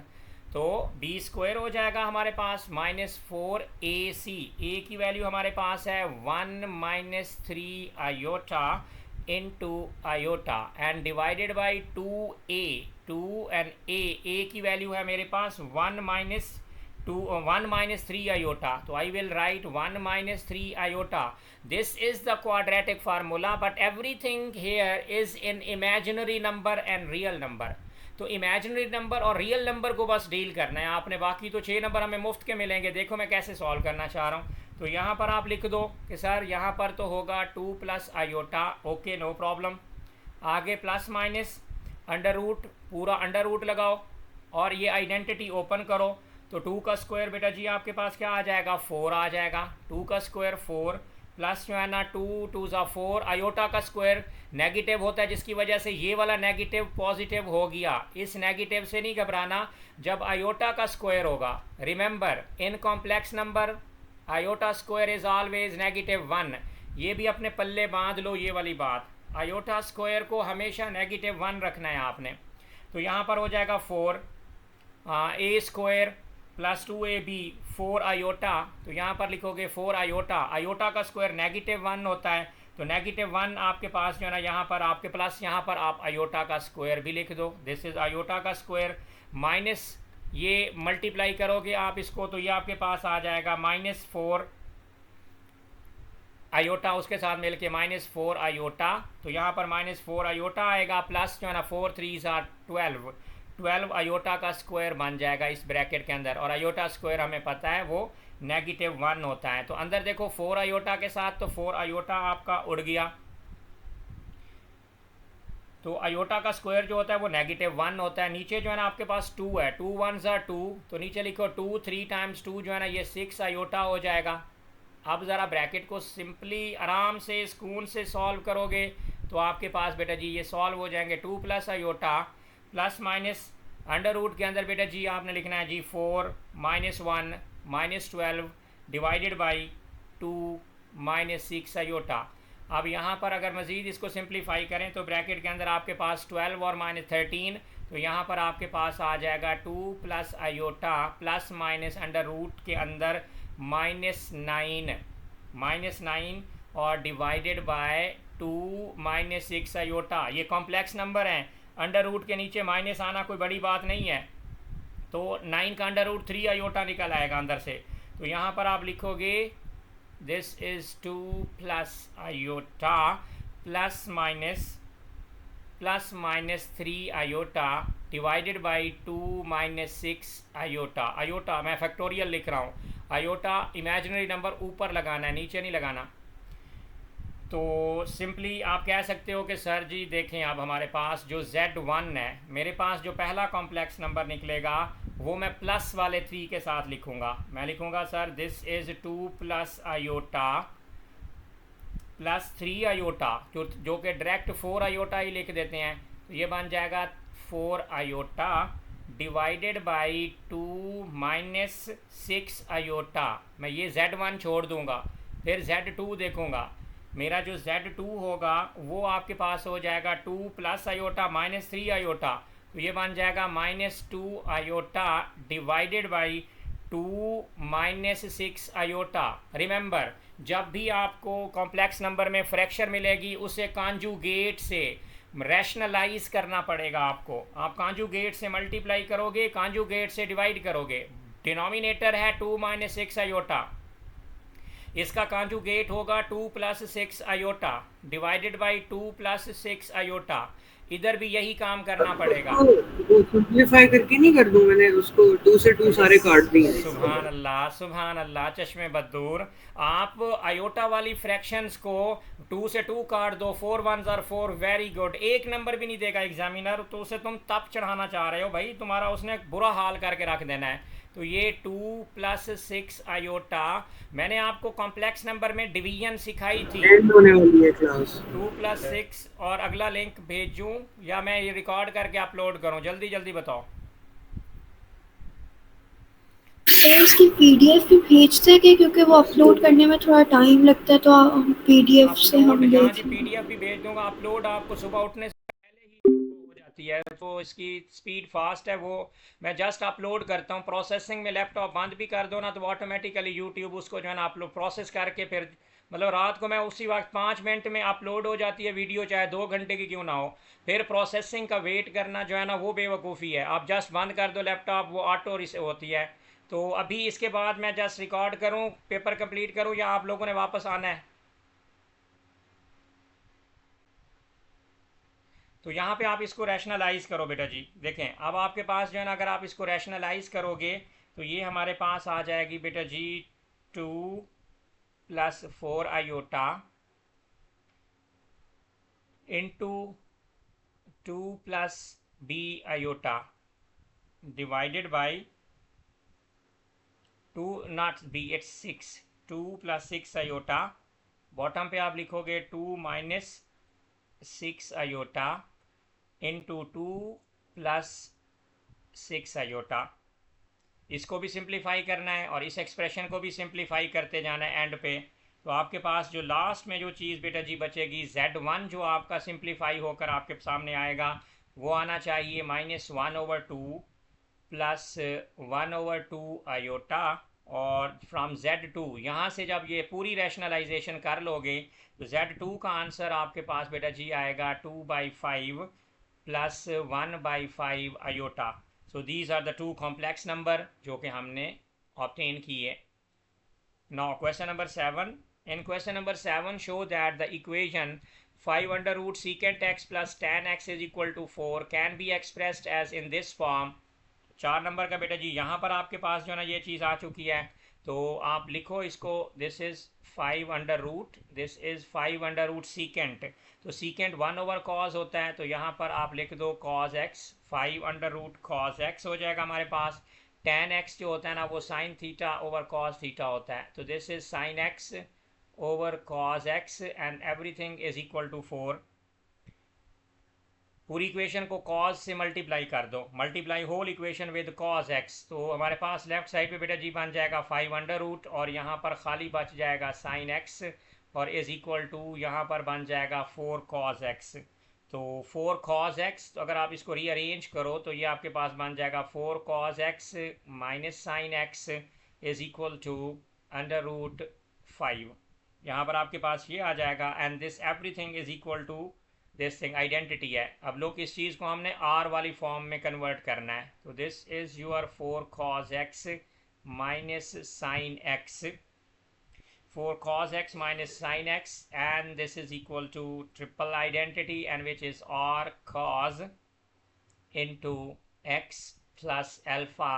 तो b² हो जाएगा हमारे पास -4ac, a की वैल्यू हमारे पास है 1 - 3 iota into iota and divided by 2a, 2 and a की वैल्यू है मेरे पास 1 - 3 iota। तो I will write 1 - 3 iota. This is the quadratic formula, but everything here is in imaginary number and real number. तो imaginary number और real number को बस deal करना है आपने, बाकी तो 6 नंबर हमें मुफ्त के मिलेंगे। देखो मैं कैसे सॉल्व करना चाह रहा हूँ। तो यहाँ पर आप लिख दो कि सर यहाँ पर तो होगा 2 + i, ओके नो प्रॉब्लम। आगे प्लस माइनस अंडर रूट, पूरा अंडर रूट लगाओ, और ये आइडेंटिटी ओपन करो। तो 2 का स्क्वायर बेटा जी आपके पास क्या आ जाएगा, 4 आ जाएगा। 2 का स्क्वायर 4 प्लस जो है ना 2 2 ज़ा 4, आयोटा का स्क्वायर नेगेटिव होता है, जिसकी वजह से ये वाला नेगेटिव पॉजिटिव हो गया। इस नेगेटिव से नहीं घबराना, जब आयोटा का स्क्वायर होगा, remember in complex number iota square is always -1। ये भी अपने पल्ले बांध लो ये वाली बात, आयोटा स्क्वायर को हमेशा -1 रखना है आपने। तो यहाँ पर हो जाएगा 4a² + 2ab 4 आयोटा। तो यहाँ पर लिखोगे 4 आयोटा, आयोटा का स्क्वायर -1 होता है, तो -1 आपके पास जो है ना यहाँ पर आपके प्लस, यहाँ पर आप आयोटा का स्क्वायर भी लिख दो। दिस इज आयोटा का स्क्वायर माइनस ये मल्टीप्लाई करोगे आप इसको तो ये आपके पास आ जाएगा -4 आयोटा, उसके साथ मिलके -4 आयोटा, तो यहाँ पर -4 आयोटा आएगा, प्लस जो है ना 4 3 12, 12 आयोटा का स्क्वायर बन जाएगा इस ब्रैकेट के अंदर, और आयोटा स्क्वायर हमें पता है वो -1 होता है। तो अंदर देखो 4 आयोटा के साथ, तो 4 आयोटा आपका उड़ गया, तो आयोटा का स्क्वायर जो होता है वो -1 होता है। नीचे जो है ना आपके पास 2 है, 2 1s are 2, तो नीचे लिखो 2 3 टाइम्स 2 जो है ना ये 6 आयोटा हो जाएगा। अब ज़रा ब्रैकेट को सिंपली आराम से सुकून से सॉल्व करोगे तो आपके पास बेटा जी ये सॉल्व हो जाएंगे। 2 plus iota plus minus under root के अंदर बेटा जी आपने लिखना है जी 4 -1 -12 डिवाइडेड बाई 2 -6 आयोटा। अब यहाँ पर अगर मज़ीद इसको सिंप्लीफाई करें तो ब्रैकेट के अंदर आपके पास 12 और -13, तो यहाँ पर आपके पास आ जाएगा 2 plus iota plus minus under root के अंदर -9 और डिवाइडेड बाय 2 -6 आयोटा। ये कॉम्प्लेक्स नंबर हैं, अंडर रूट के नीचे माइनस आना कोई बड़ी बात नहीं है, तो 9 का अंडर रूट 3 आयोटा निकल आएगा अंदर से। तो यहाँ पर आप लिखोगे this is 2 plus iota plus minus 3 iota divided by 2 -6 iota. Iota मैं फैक्टोरियल लिख रहा हूँ, आयोटा इमेजिनरी नंबर ऊपर लगाना है, नीचे नहीं लगाना। तो सिंपली आप कह सकते हो कि सर जी देखें अब हमारे पास जो Z1 है, मेरे पास जो पहला कॉम्प्लेक्स नंबर निकलेगा वो मैं प्लस वाले 3 के साथ लिखूंगा। मैं लिखूंगा sir this is 2 plus iota plus 3 iota, जो कि डायरेक्ट 4 आयोटा ही लिख देते हैं, तो ये बन जाएगा 4 आयोटा डिवाइडेड बाई 2 -6 आयोटा। मैं ये Z1 छोड़ दूंगा, फिर Z2 देखूंगा। मेरा जो Z2 होगा वो आपके पास हो जाएगा 2 प्लस आयोटा -3 आयोटा, तो ये बन जाएगा -2 iota divided by 2 -6 iota. Remember, जब भी आपको कॉम्प्लेक्स नंबर में फ्रैक्शन मिलेगी उसे कांजुगेट से रैशनलाइज करना पड़ेगा आपको। आप कांजुगेट से मल्टीप्लाई करोगे, कांजुगेट से डिवाइड करोगे। डिनोमिनेटर है 2 -6 आयोटा, इसका कांजुगेट होगा 2 + 6 आयोटा डिवाइडेड बाई 2 + 6 आयोटा। इधर भी यही काम करना पड़ेगा। वो सिंप्लीफाई करके नहीं कर दूं, मैंने उसको 2 से 2 सारे काट दिए। सुभान अल्लाह चश्मे बदूर। आप आयोटा वाली फ्रैक्शंस को 2 से 2 काट दो, 4 1s are 4, वेरी गुड। एक नंबर भी नहीं देगा एग्जामिनर, तो उसे तुम तप चढ़ाना चाह रहे हो भाई, तुम्हारा उसने बुरा हाल करके रख देना है। तो ये 2 + 6 आयोटा, मैंने आपको कॉम्प्लेक्स नंबर में डिवीजन सिखाई थी। एंड होने वाली है क्लास। 2 + 6 और अगला लिंक भेजूं या मैं ये रिकॉर्ड करके अपलोड करूं? जल्दी जल्दी बताओ। सर उसकी पीडीएफ भी भेजते हैं क्योंकि वो अपलोड करने में थोड़ा टाइम लगता है, तो पीडीएफ से हम हाँ देख जी, पीडीएफ भी भेज दूंगा। अपलोड आपको सुबह उठने से पहले ही हो जाती है, तो इसकी स्पीड फास्ट है। वो मैं जस्ट अपलोड करता हूँ, प्रोसेसिंग में लैपटॉप बंद भी कर दो ना तो ऑटोमेटिकली यूट्यूब उसको जो है ना अपलोड प्रोसेस करके फिर मतलब रात को मैं उसी वक्त 5 मिनट में अपलोड हो जाती है वीडियो, चाहे 2 घंटे की क्यों ना हो। फिर प्रोसेसिंग का वेट करना जो है ना वो बेवकूफ़ी है। आप जस्ट बंद कर दो लैपटॉप, वो ऑटो होती है। तो अभी इसके बाद मैं जस्ट रिकॉर्ड करूं, पेपर कंप्लीट करूं, या आप लोगों ने वापस आना है? तो यहाँ पे आप इसको रैशनलाइज करो बेटा जी। देखें अब आपके पास जो है ना, अगर आप इसको रैशनलाइज करोगे तो ये हमारे पास आ जाएगी बेटा जी 2 + 4 iota into 2 + b iota divided by 2 not b, it's 6, 2 + 6 iota. Bottom पे आप लिखोगे 2 - 6 आयोटा इंटू 2 + 6 आयोटा। इसको भी सिंप्लीफाई करना है और इस एक्सप्रेशन को भी सिंप्लीफाई करते जाना है एंड पे। तो आपके पास जो लास्ट में जो चीज़ बेटा जी बचेगी, Z1 जो आपका सिंप्लीफाई होकर आपके सामने आएगा वो आना चाहिए -1/2 + 1/2 आयोटा। और फ्रॉम Z2 यहाँ से जब ये पूरी रैशनलाइजेशन कर लोगे तो Z2 का आंसर आपके पास बेटा जी आएगा 2/5 + 1/5 आयोटा। So these are the two complex number जो कि हमने ऑब्टेन किए. Now question number 7. In question number 7, show that the equation 5 under root secant x plus tan x is equal to 4 can be expressed as in this form. 4 number का बेटा जी यहाँ पर आपके पास जो है ना ये चीज़ आ चुकी है, तो आप लिखो इसको. This is 5 under root, this is 5 under root secant. तो सीकेंट 1 ओवर कॉज होता है, तो यहाँ पर आप लिख दो cos X. 5 under root cos X हो जाएगा हमारे पास. tan x जो होता है ना वो sine theta over cos theta होता है, तो this is sine x over cos x and everything is equal to 4. पूरी इक्वेशन को cos से मल्टीप्लाई कर दो, multiply whole equation with cos x. तो हमारे पास लेफ्ट साइड पे बेटा जी बन जाएगा 5 अंडर रूट और यहाँ पर खाली बच जाएगा साइन x और इज इक्वल टू यहाँ पर बन जाएगा 4 cos x. तो 4 cos x, तो अगर आप इसको रीअरेंज करो तो ये आपके पास बन जाएगा 4 cos x minus sine x is equal to under root 5. यहाँ पर आपके पास ये आ जाएगा and this everything is equal to this thing. Identity है. अब लोग इस चीज़ को हमने आर वाली फॉर्म में कन्वर्ट करना है, तो this is your 4 cos x minus sine x. 4 cos x minus sin x and this is equal to triple identity and which is r cos into x plus alpha.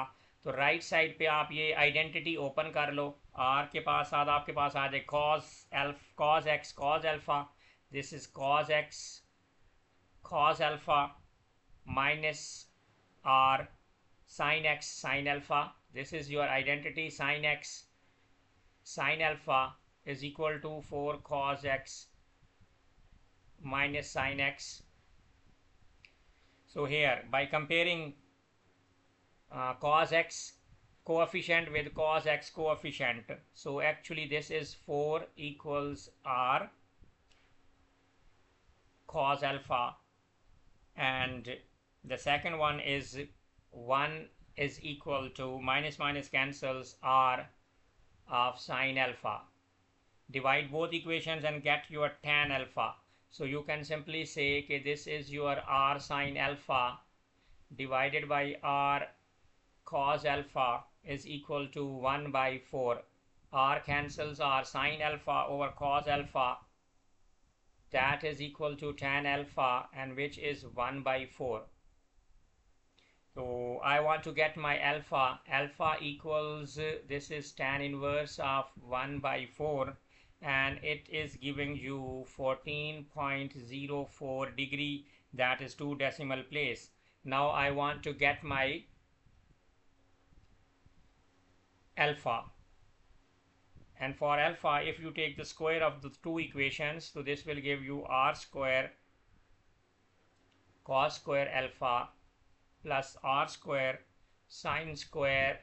तो right side पे आप ये identity open कर लो. Are के पास साथ आपके पास आ जाए cos x cos alpha. This is cos x cos alpha minus r sin x sin alpha. This is your identity. sin x sin alpha is equal to 4 cos x minus sin x. So here by comparing cos x coefficient with cos x coefficient, so actually this is 4 equals r cos alpha and the second one is 1 is equal to minus minus cancels r of sin alpha. Divide both equations and get your tan alpha. So you can simply say that this is your r sin alpha divided by r cos alpha is equal to 1 by 4. R cancels r sin alpha over cos alpha, that is equal to tan alpha and which is 1 by 4. So I want to get my alpha. Alpha equals this is tan inverse of 1 by 4 and it is giving you 14.04 degree, that is 2 decimal place. Now I want to get my alpha, and for alpha if you take the square of the two equations, so this will give you r square cos square alpha plus r square sin square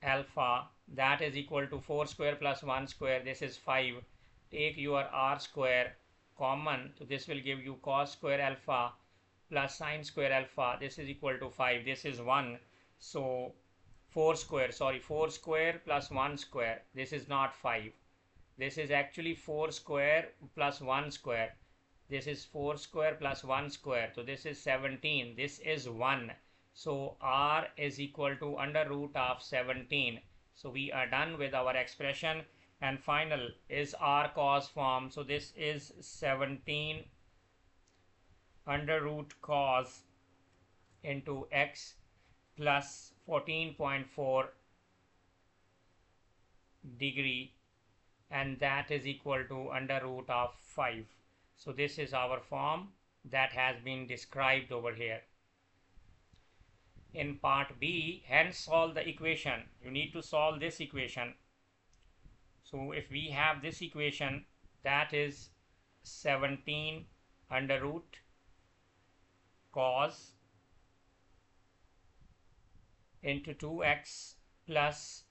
alpha, that is equal to 4 square plus 1 square, this is 5. Take your r square common, so this will give you cos square alpha plus sin square alpha, this is equal to 5, this is 1. So 4 square plus 1 square, this is not 5, this is actually 4 square plus 1 square, this is 4 square plus 1 square, so this is 17, this is 1. So r is equal to under root of 17. So we are done with our expression and final is r cos form. So this is 17 under root cos into x plus 14.4 degree and that is equal to under root of 5. So this is our form that has been described over here. In part B, hence solve the equation. You need to solve this equation. So if we have this equation, that is 17 under root cos into 2x plus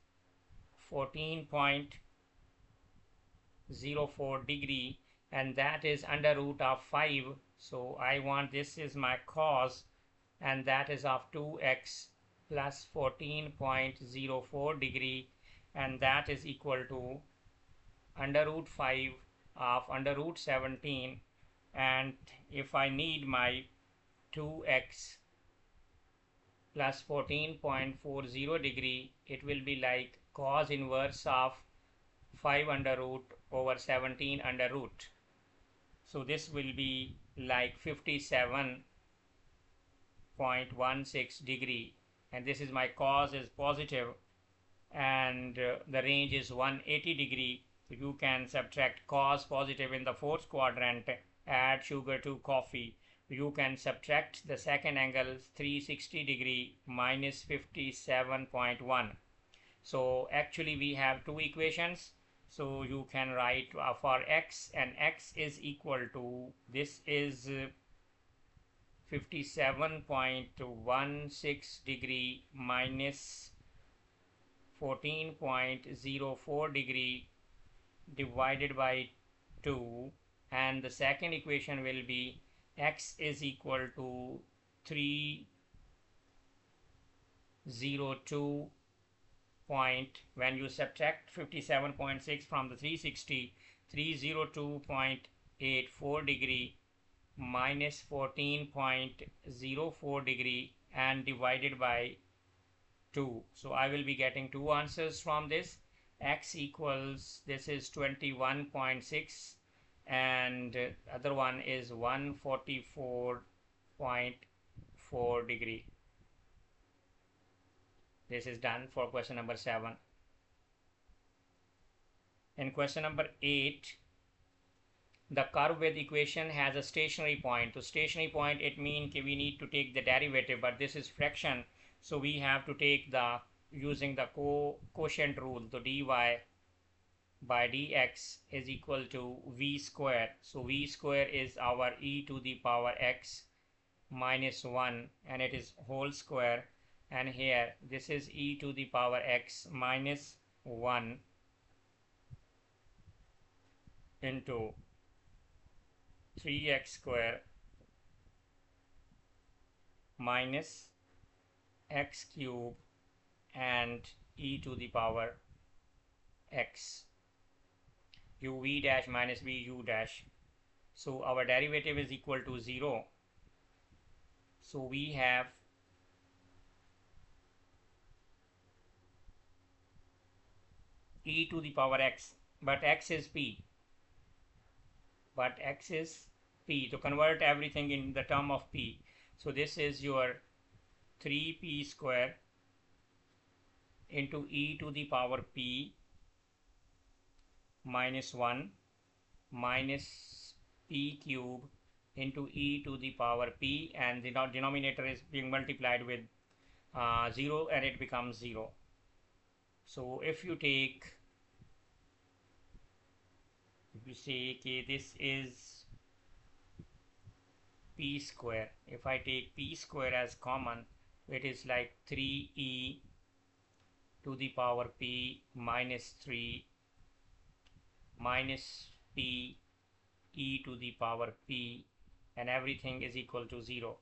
14.04 degree and that is under root of 5. So I want this is my cos and that is of 2x plus 14.04 degree and that is equal to under root 5 of under root 17, and if I need my 2x plus 14.40 degree, it will be like cos inverse of 5 under root over 17 under root. So this will be like 57.16 degree, and this is my cos is positive, and the range is 180 degree. So you can subtract cos positive in the fourth quadrant, add sugar to coffee. You can subtract the second angle 360 degree minus 57.1. So actually we have two equations. So you can write for x, and x is equal to, this is 57.16 degree minus 14.04 degree divided by 2, and the second equation will be x is equal to 302 point, when you subtract 57.6 from the 360, 302.84 degree minus 14.04 degree and divided by 2. So I will be getting two answers from this. X equals, this is 21.6 and other one is 144.4 degree. This is done for question number 7. In question number 8, the curve with equation has a stationary point. So stationary point, it means we need to take the derivative, but this is fraction, so we have to take the, using the quotient rule. So dy by dx is equal to v square. So v square is our e to the power x minus 1, and it is whole square, and here this is e to the power x minus 1 into 3x square minus x cube and e to the power x, uv dash minus vu dash. So our derivative is equal to 0. So we have e to the power x, but x is p. To convert everything in the term of p. So this is your 3p square into e to the power p minus 1 minus p cube into e to the power p, and the denominator is being multiplied with 0, and it becomes 0. So if you take, if you say okay, this is p square, if I take p square as common, it is like 3e to the power p minus 3 minus p e to the power p, and everything is equal to 0.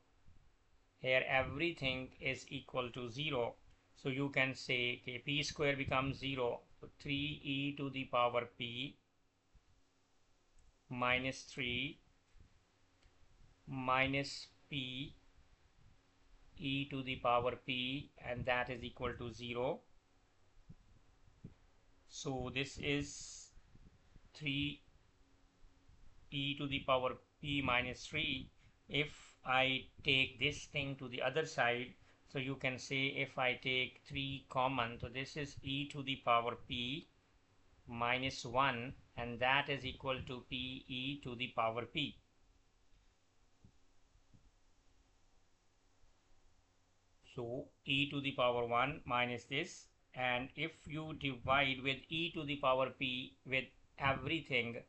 Here everything is equal to 0. So you can say okay, p square becomes 0. So 3e to the power p minus 3 minus p e to the power p, and that is equal to 0. So this is 3 e to the power p minus 3. If I take this thing to the other side, so you can say if I take 3 common, so this is e to the power p minus 1, and that is equal to p e to the power p. So e to the power 1 minus this, and if you divide with e to the power p with everything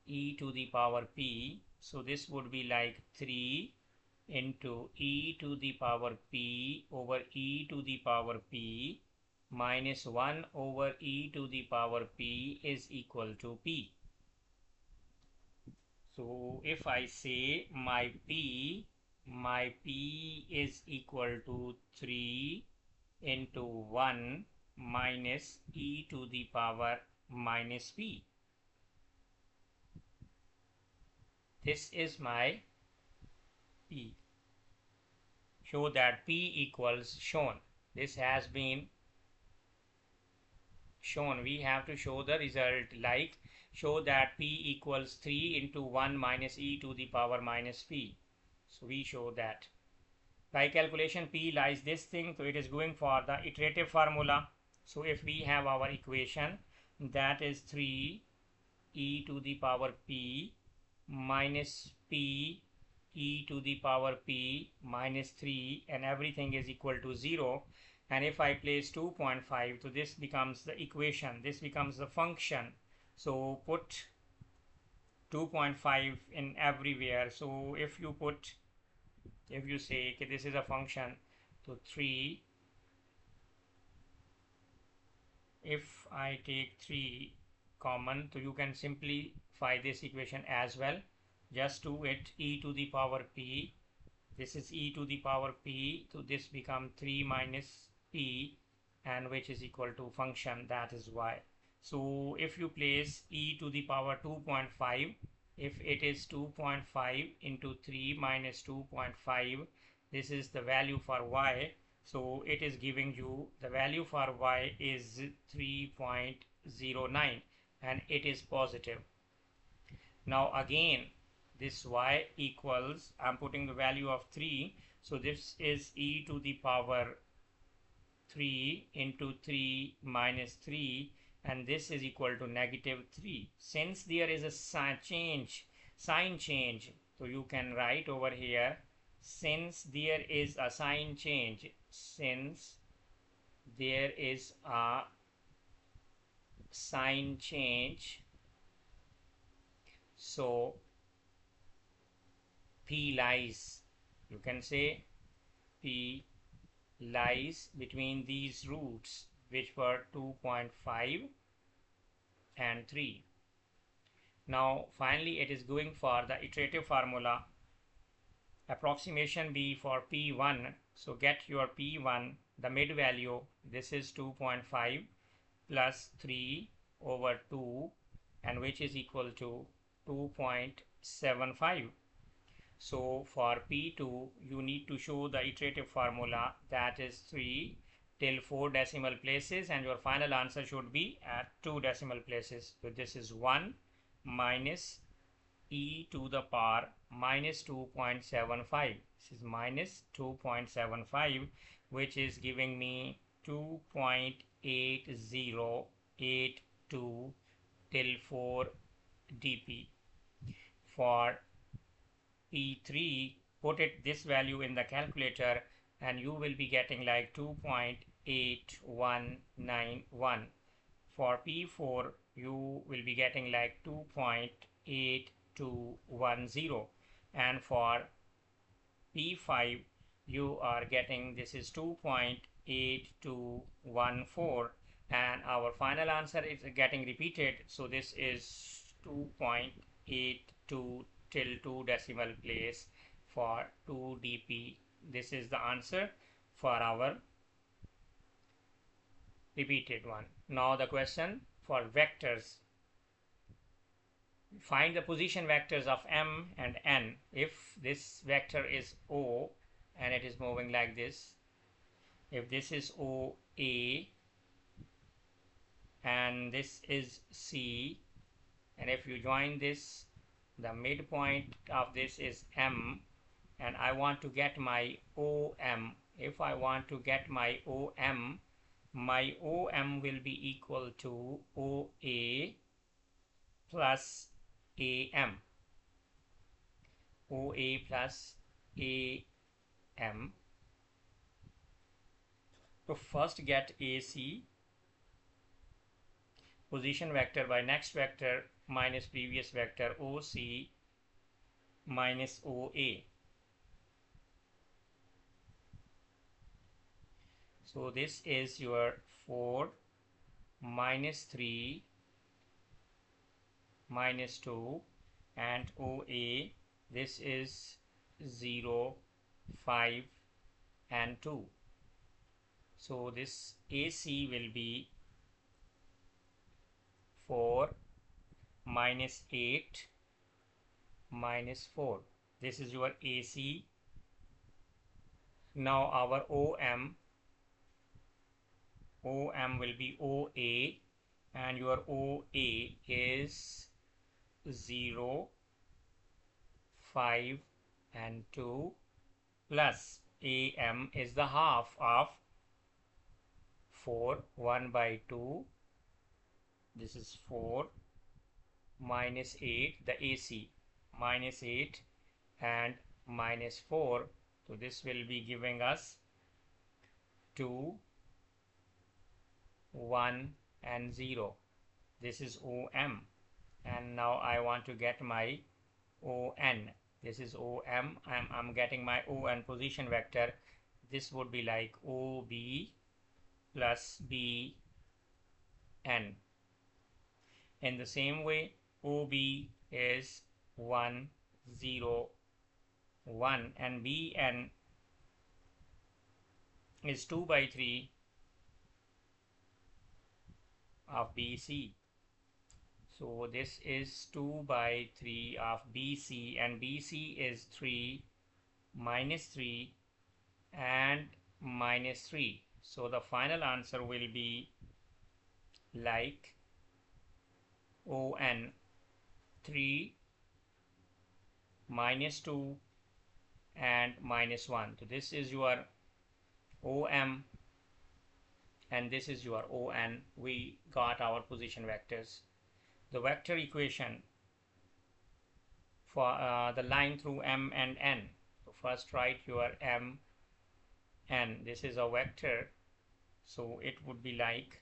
e to the power p, so this would be like 3 into e to the power p over e to the power p minus 1 over e to the power p is equal to p. So if I say my p is equal to 3 into 1 minus e to the power minus p. This is my p. show that P equals shown. This has been shown. We have to show the result, like show that P equals 3 into 1 minus e to the power minus P. So we show that. By calculation, P lies this thing, so it is going for the iterative formula. So if we have our equation, that is 3 e to the power P minus P e to the power P minus 3, and everything is equal to 0. And if I place 2.5, so this becomes the equation, this becomes the function. So put 2.5 in everywhere. So if you say okay, this is a function, so 3, if I take 3 common, so you can simplify this equation as well. Just do it, e to the power P, this is e to the power P, so this becomes 3 minus P, and which is equal to function, that is y. So if you place e to the power 2.5, if it is 2.5 into 3 minus 2.5, this is the value for y. So it is giving you the value for y is 3.09, and it is positive. Now again, this y equals, I'm putting the value of 3, so this is e to the power 3 into 3 minus 3, and this is equal to negative 3. Since there is a sign change, so you can write over here, since there is a sign change, since there is a sign change, so P lies, you can say P lies between these roots, which were 2.5 and 3. Now finally it is going for the iterative formula, approximation B for P1. So get your P1, the mid value, this is 2.5 plus 3 over 2, and which is equal to 2.75. So for P2, you need to show the iterative formula, that is 3 till 4 decimal places, and your final answer should be at 2 decimal places. So this is 1 minus e to the power minus 2.75. This is minus 2.75, which is giving me 2.8082 till 4 dp. For P3, put it this value in the calculator, and you will be getting like 2.8191. For P4, you will be getting like 2.8210, and for P5 you are getting, this is 2.8214, and our final answer is getting repeated, so this is 2.82 till 2 decimal place for 2 dp. This is the answer for our repeated one. Now the question for vectors. Find the position vectors of m and n. If this vector is O and it is moving like this, if this is OA and this is C, and if you join this, the midpoint of this is M, and I want to get my OM. If I want to get my OM will be equal to OA plus AM. OA plus AM. So first get AC, position vector by next vector minus previous vector, OC minus OA. So this is your 4 minus 3 minus 2, and OA, this is 0, 5 and 2. So this AC will be 4 minus 8 minus 4. This is your AC. Now our OM will be OA, and your OA is 0, 5 and 2, plus AM is the half of 4, 1 by 2, this is 4, minus 8, the AC, minus 8 and minus 4, so this will be giving us 2, 1 and 0. This is OM, and now I want to get my ON. This is OM. I'm getting my ON position vector. This would be like OB plus BN. In the same way, OB is 1, 0, 1, and BN is 2 by 3 of BC. So this is 2 by 3 of BC, and BC is 3, minus 3 and minus 3. So the final answer will be like ON 3, minus 2 and minus 1. So this is your OM and this is your ON. We got our position vectors. The vector equation for the line through M and N. So first write your M, N. This is a vector, so it would be like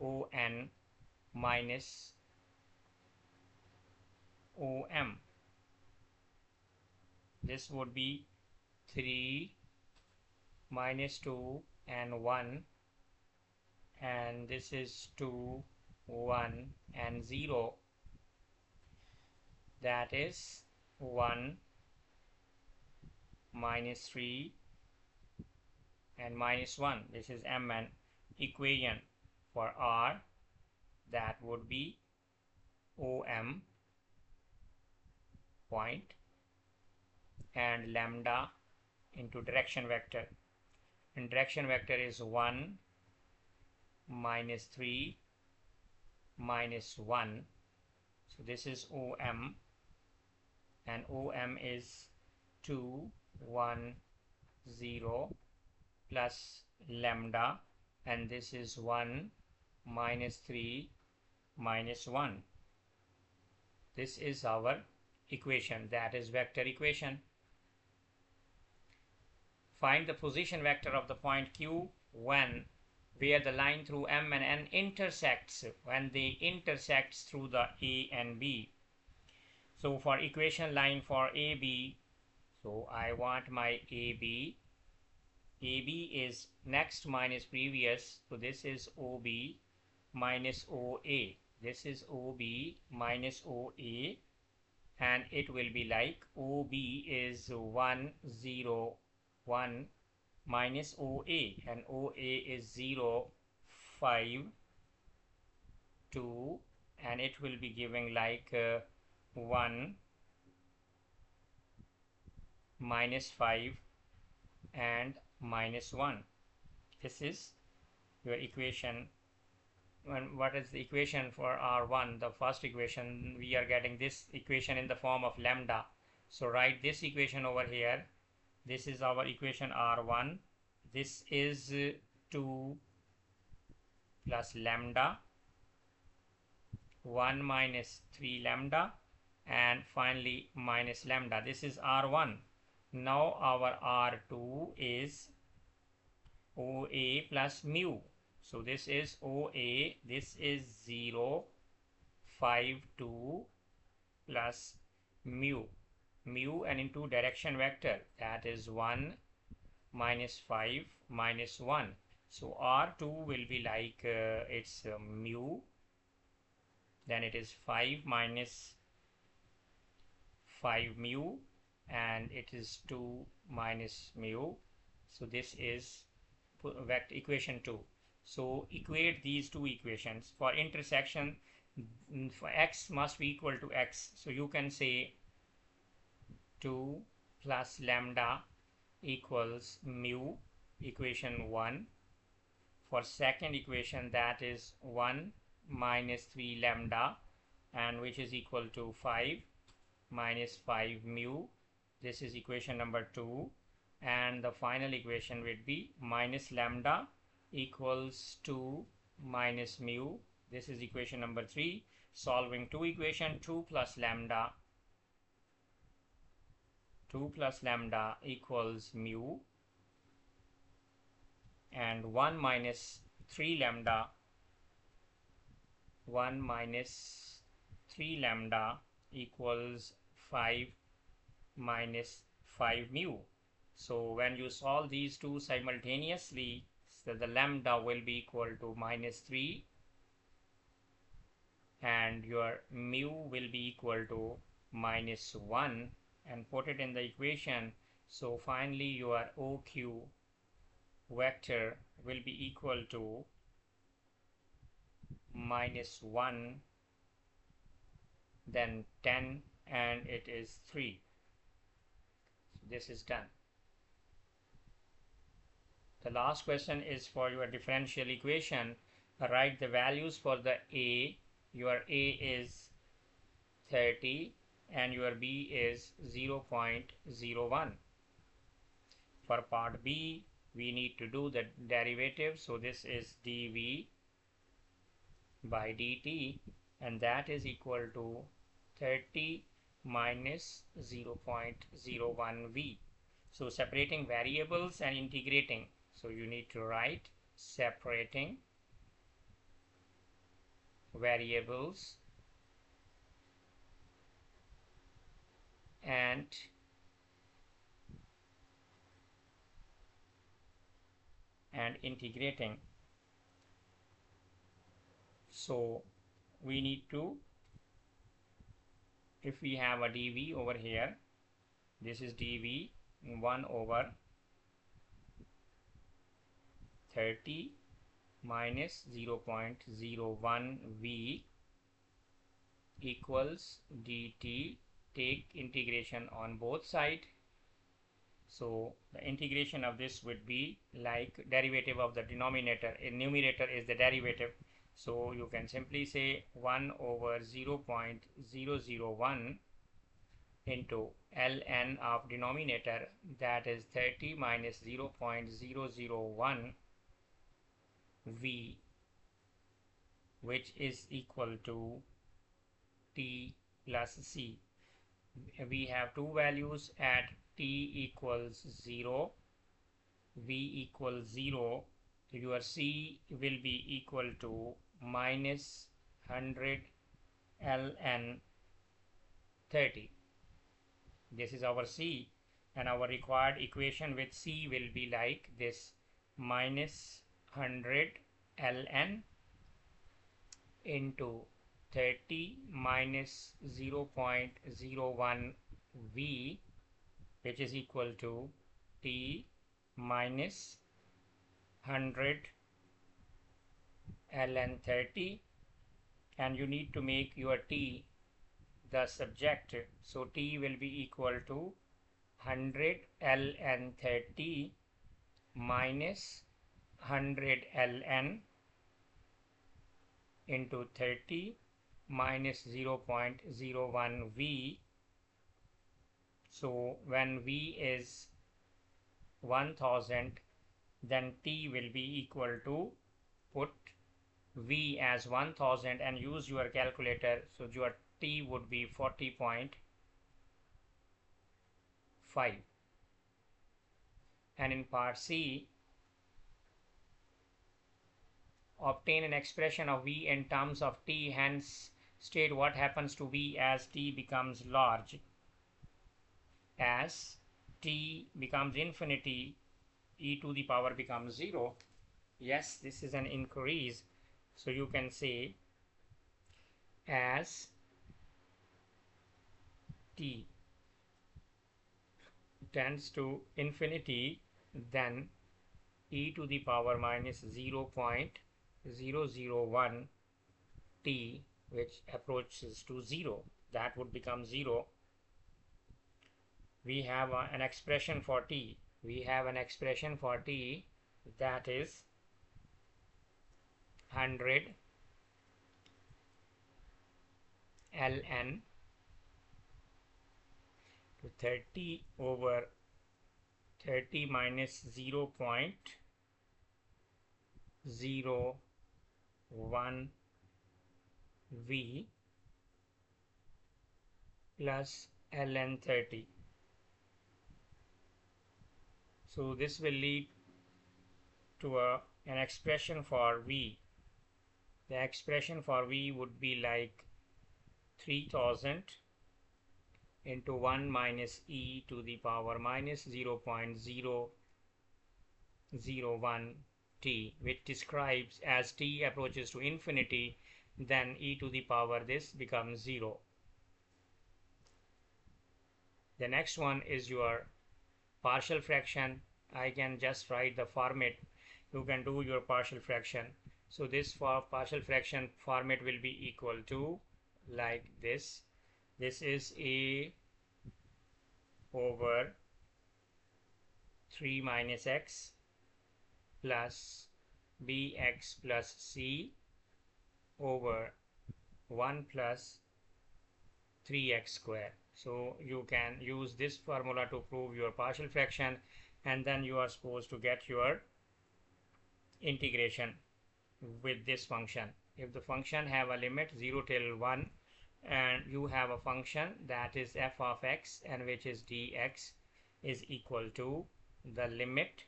ON minus OM. This would be 3, minus 2 and 1, and this is 2, 1 and 0. That is 1, minus 3 and minus 1. This is Mn. Equation for R, that would be OM point and lambda into direction vector. And direction vector is 1, minus 3, minus 1. So this is OM, and OM is 2, 1, 0 plus lambda, and this is 1, minus 3, minus 1. This is our equation, that is vector equation. Find the position vector of the point Q when where the line through M and N intersects, when they intersects through the A and B. So for equation line for AB, so I want my AB. AB is next minus previous, so this is OB minus OA. This is OB minus OA, and it will be like OB is 1, 0, 1 minus OA, and OA is 0, 5, 2, and it will be giving like 1, minus 5 and minus 1. This is your equation. And what is the equation for R1? The first equation, we are getting this equation in the form of lambda. So write this equation over here. This is our equation R1. This is 2 plus lambda, 1 minus 3 lambda, and finally minus lambda. This is R1. Now our R2 is OA plus mu. So this is OA, this is 0, 5, 2 plus mu. Mu and into direction vector, that is 1, minus 5, minus 1. So R2 will be like it's mu, then it is 5 minus 5 mu, and it is 2 minus mu. So this is vector equation 2. So equate these two equations. For intersection, for x must be equal to x. So you can say 2 plus lambda equals mu, equation 1. For second equation, that is 1 minus 3 lambda, and which is equal to 5 minus 5 mu. This is equation number 2. And the final equation would be minus lambda equals 2 minus mu. This is equation number 3. Solving two equation, 2 plus lambda equals mu, and 1 minus 3 lambda equals 5 minus 5 mu. So when you solve these two simultaneously, so the lambda will be equal to minus 3 and your mu will be equal to minus 1, and put it in the equation. So finally your OQ vector will be equal to minus 1, then 10, and it is 3. So this is done. The last question is for your differential equation. Write the values for the A. Your A is 30 and your B is 0.01. For part B, we need to do the derivative. So this is dV by dt, and that is equal to 30 minus 0.01 V. So separating variables and integrating. So you need to write separating variables and integrating. So we need to, if we have a dV over here, this is dV 1 over 30 minus 0.01 V equals dt. Take integration on both sides. So the integration of this would be like derivative of the denominator. In numerator is the derivative. So you can simply say 1 over 0.001 into ln of denominator, that is 30 minus 0.001 V, which is equal to T plus C. We have two values at T equals 0, V equals 0. Your C will be equal to minus 100 ln 30. This is our C, and our required equation with C will be like this: minus 100 ln into 30 minus 0.01 V, which is equal to T minus 100 ln 30, and you need to make your T the subject. So T will be equal to 100 ln 30 minus 100 ln into 30 minus 0.01 V. So when V is 1000, then T will be equal to, put V as 1000 and use your calculator. So your T would be 40.5. And in part C, obtain an expression of V in terms of T, hence state what happens to V as T becomes large. As T becomes infinity, e to the power becomes 0. Yes, this is an increase. So you can say as T tends to infinity, then e to the power minus 0.001 T, which approaches to 0, that would become 0. we have an expression for t. We have an expression for t that is 100 ln to 30 over 30 minus 0.01 v plus ln 30. So this will lead to an expression for v. The expression for v would be like 3000 into 1 minus e to the power minus 0.001 t, which describes as t approaches to infinity, then e to the power this becomes 0. The next one is your partial fraction. I can just write the format. You can do your partial fraction. So this for partial fraction format will be equal to like this. This is a over 3 minus x plus bx plus c over 1 plus 3x square. So you can use this formula to prove your partial fraction, and then you are supposed to get your integration with this function. If the function have a limit 0 till 1 and you have a function that is f of x and which is dx is equal to the limit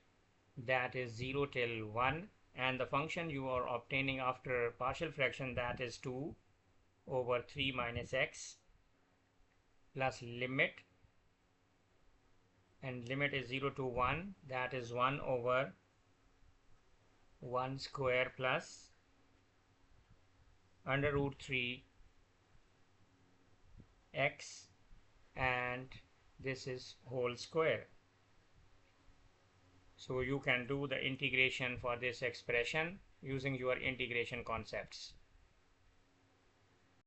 that is 0 till 1 and the function you are obtaining after partial fraction that is 2 over 3 minus x plus limit, and limit is 0 to 1, that is 1 over 1 square plus under root 3 x, and this is whole square. So you can do the integration for this expression using your integration concepts.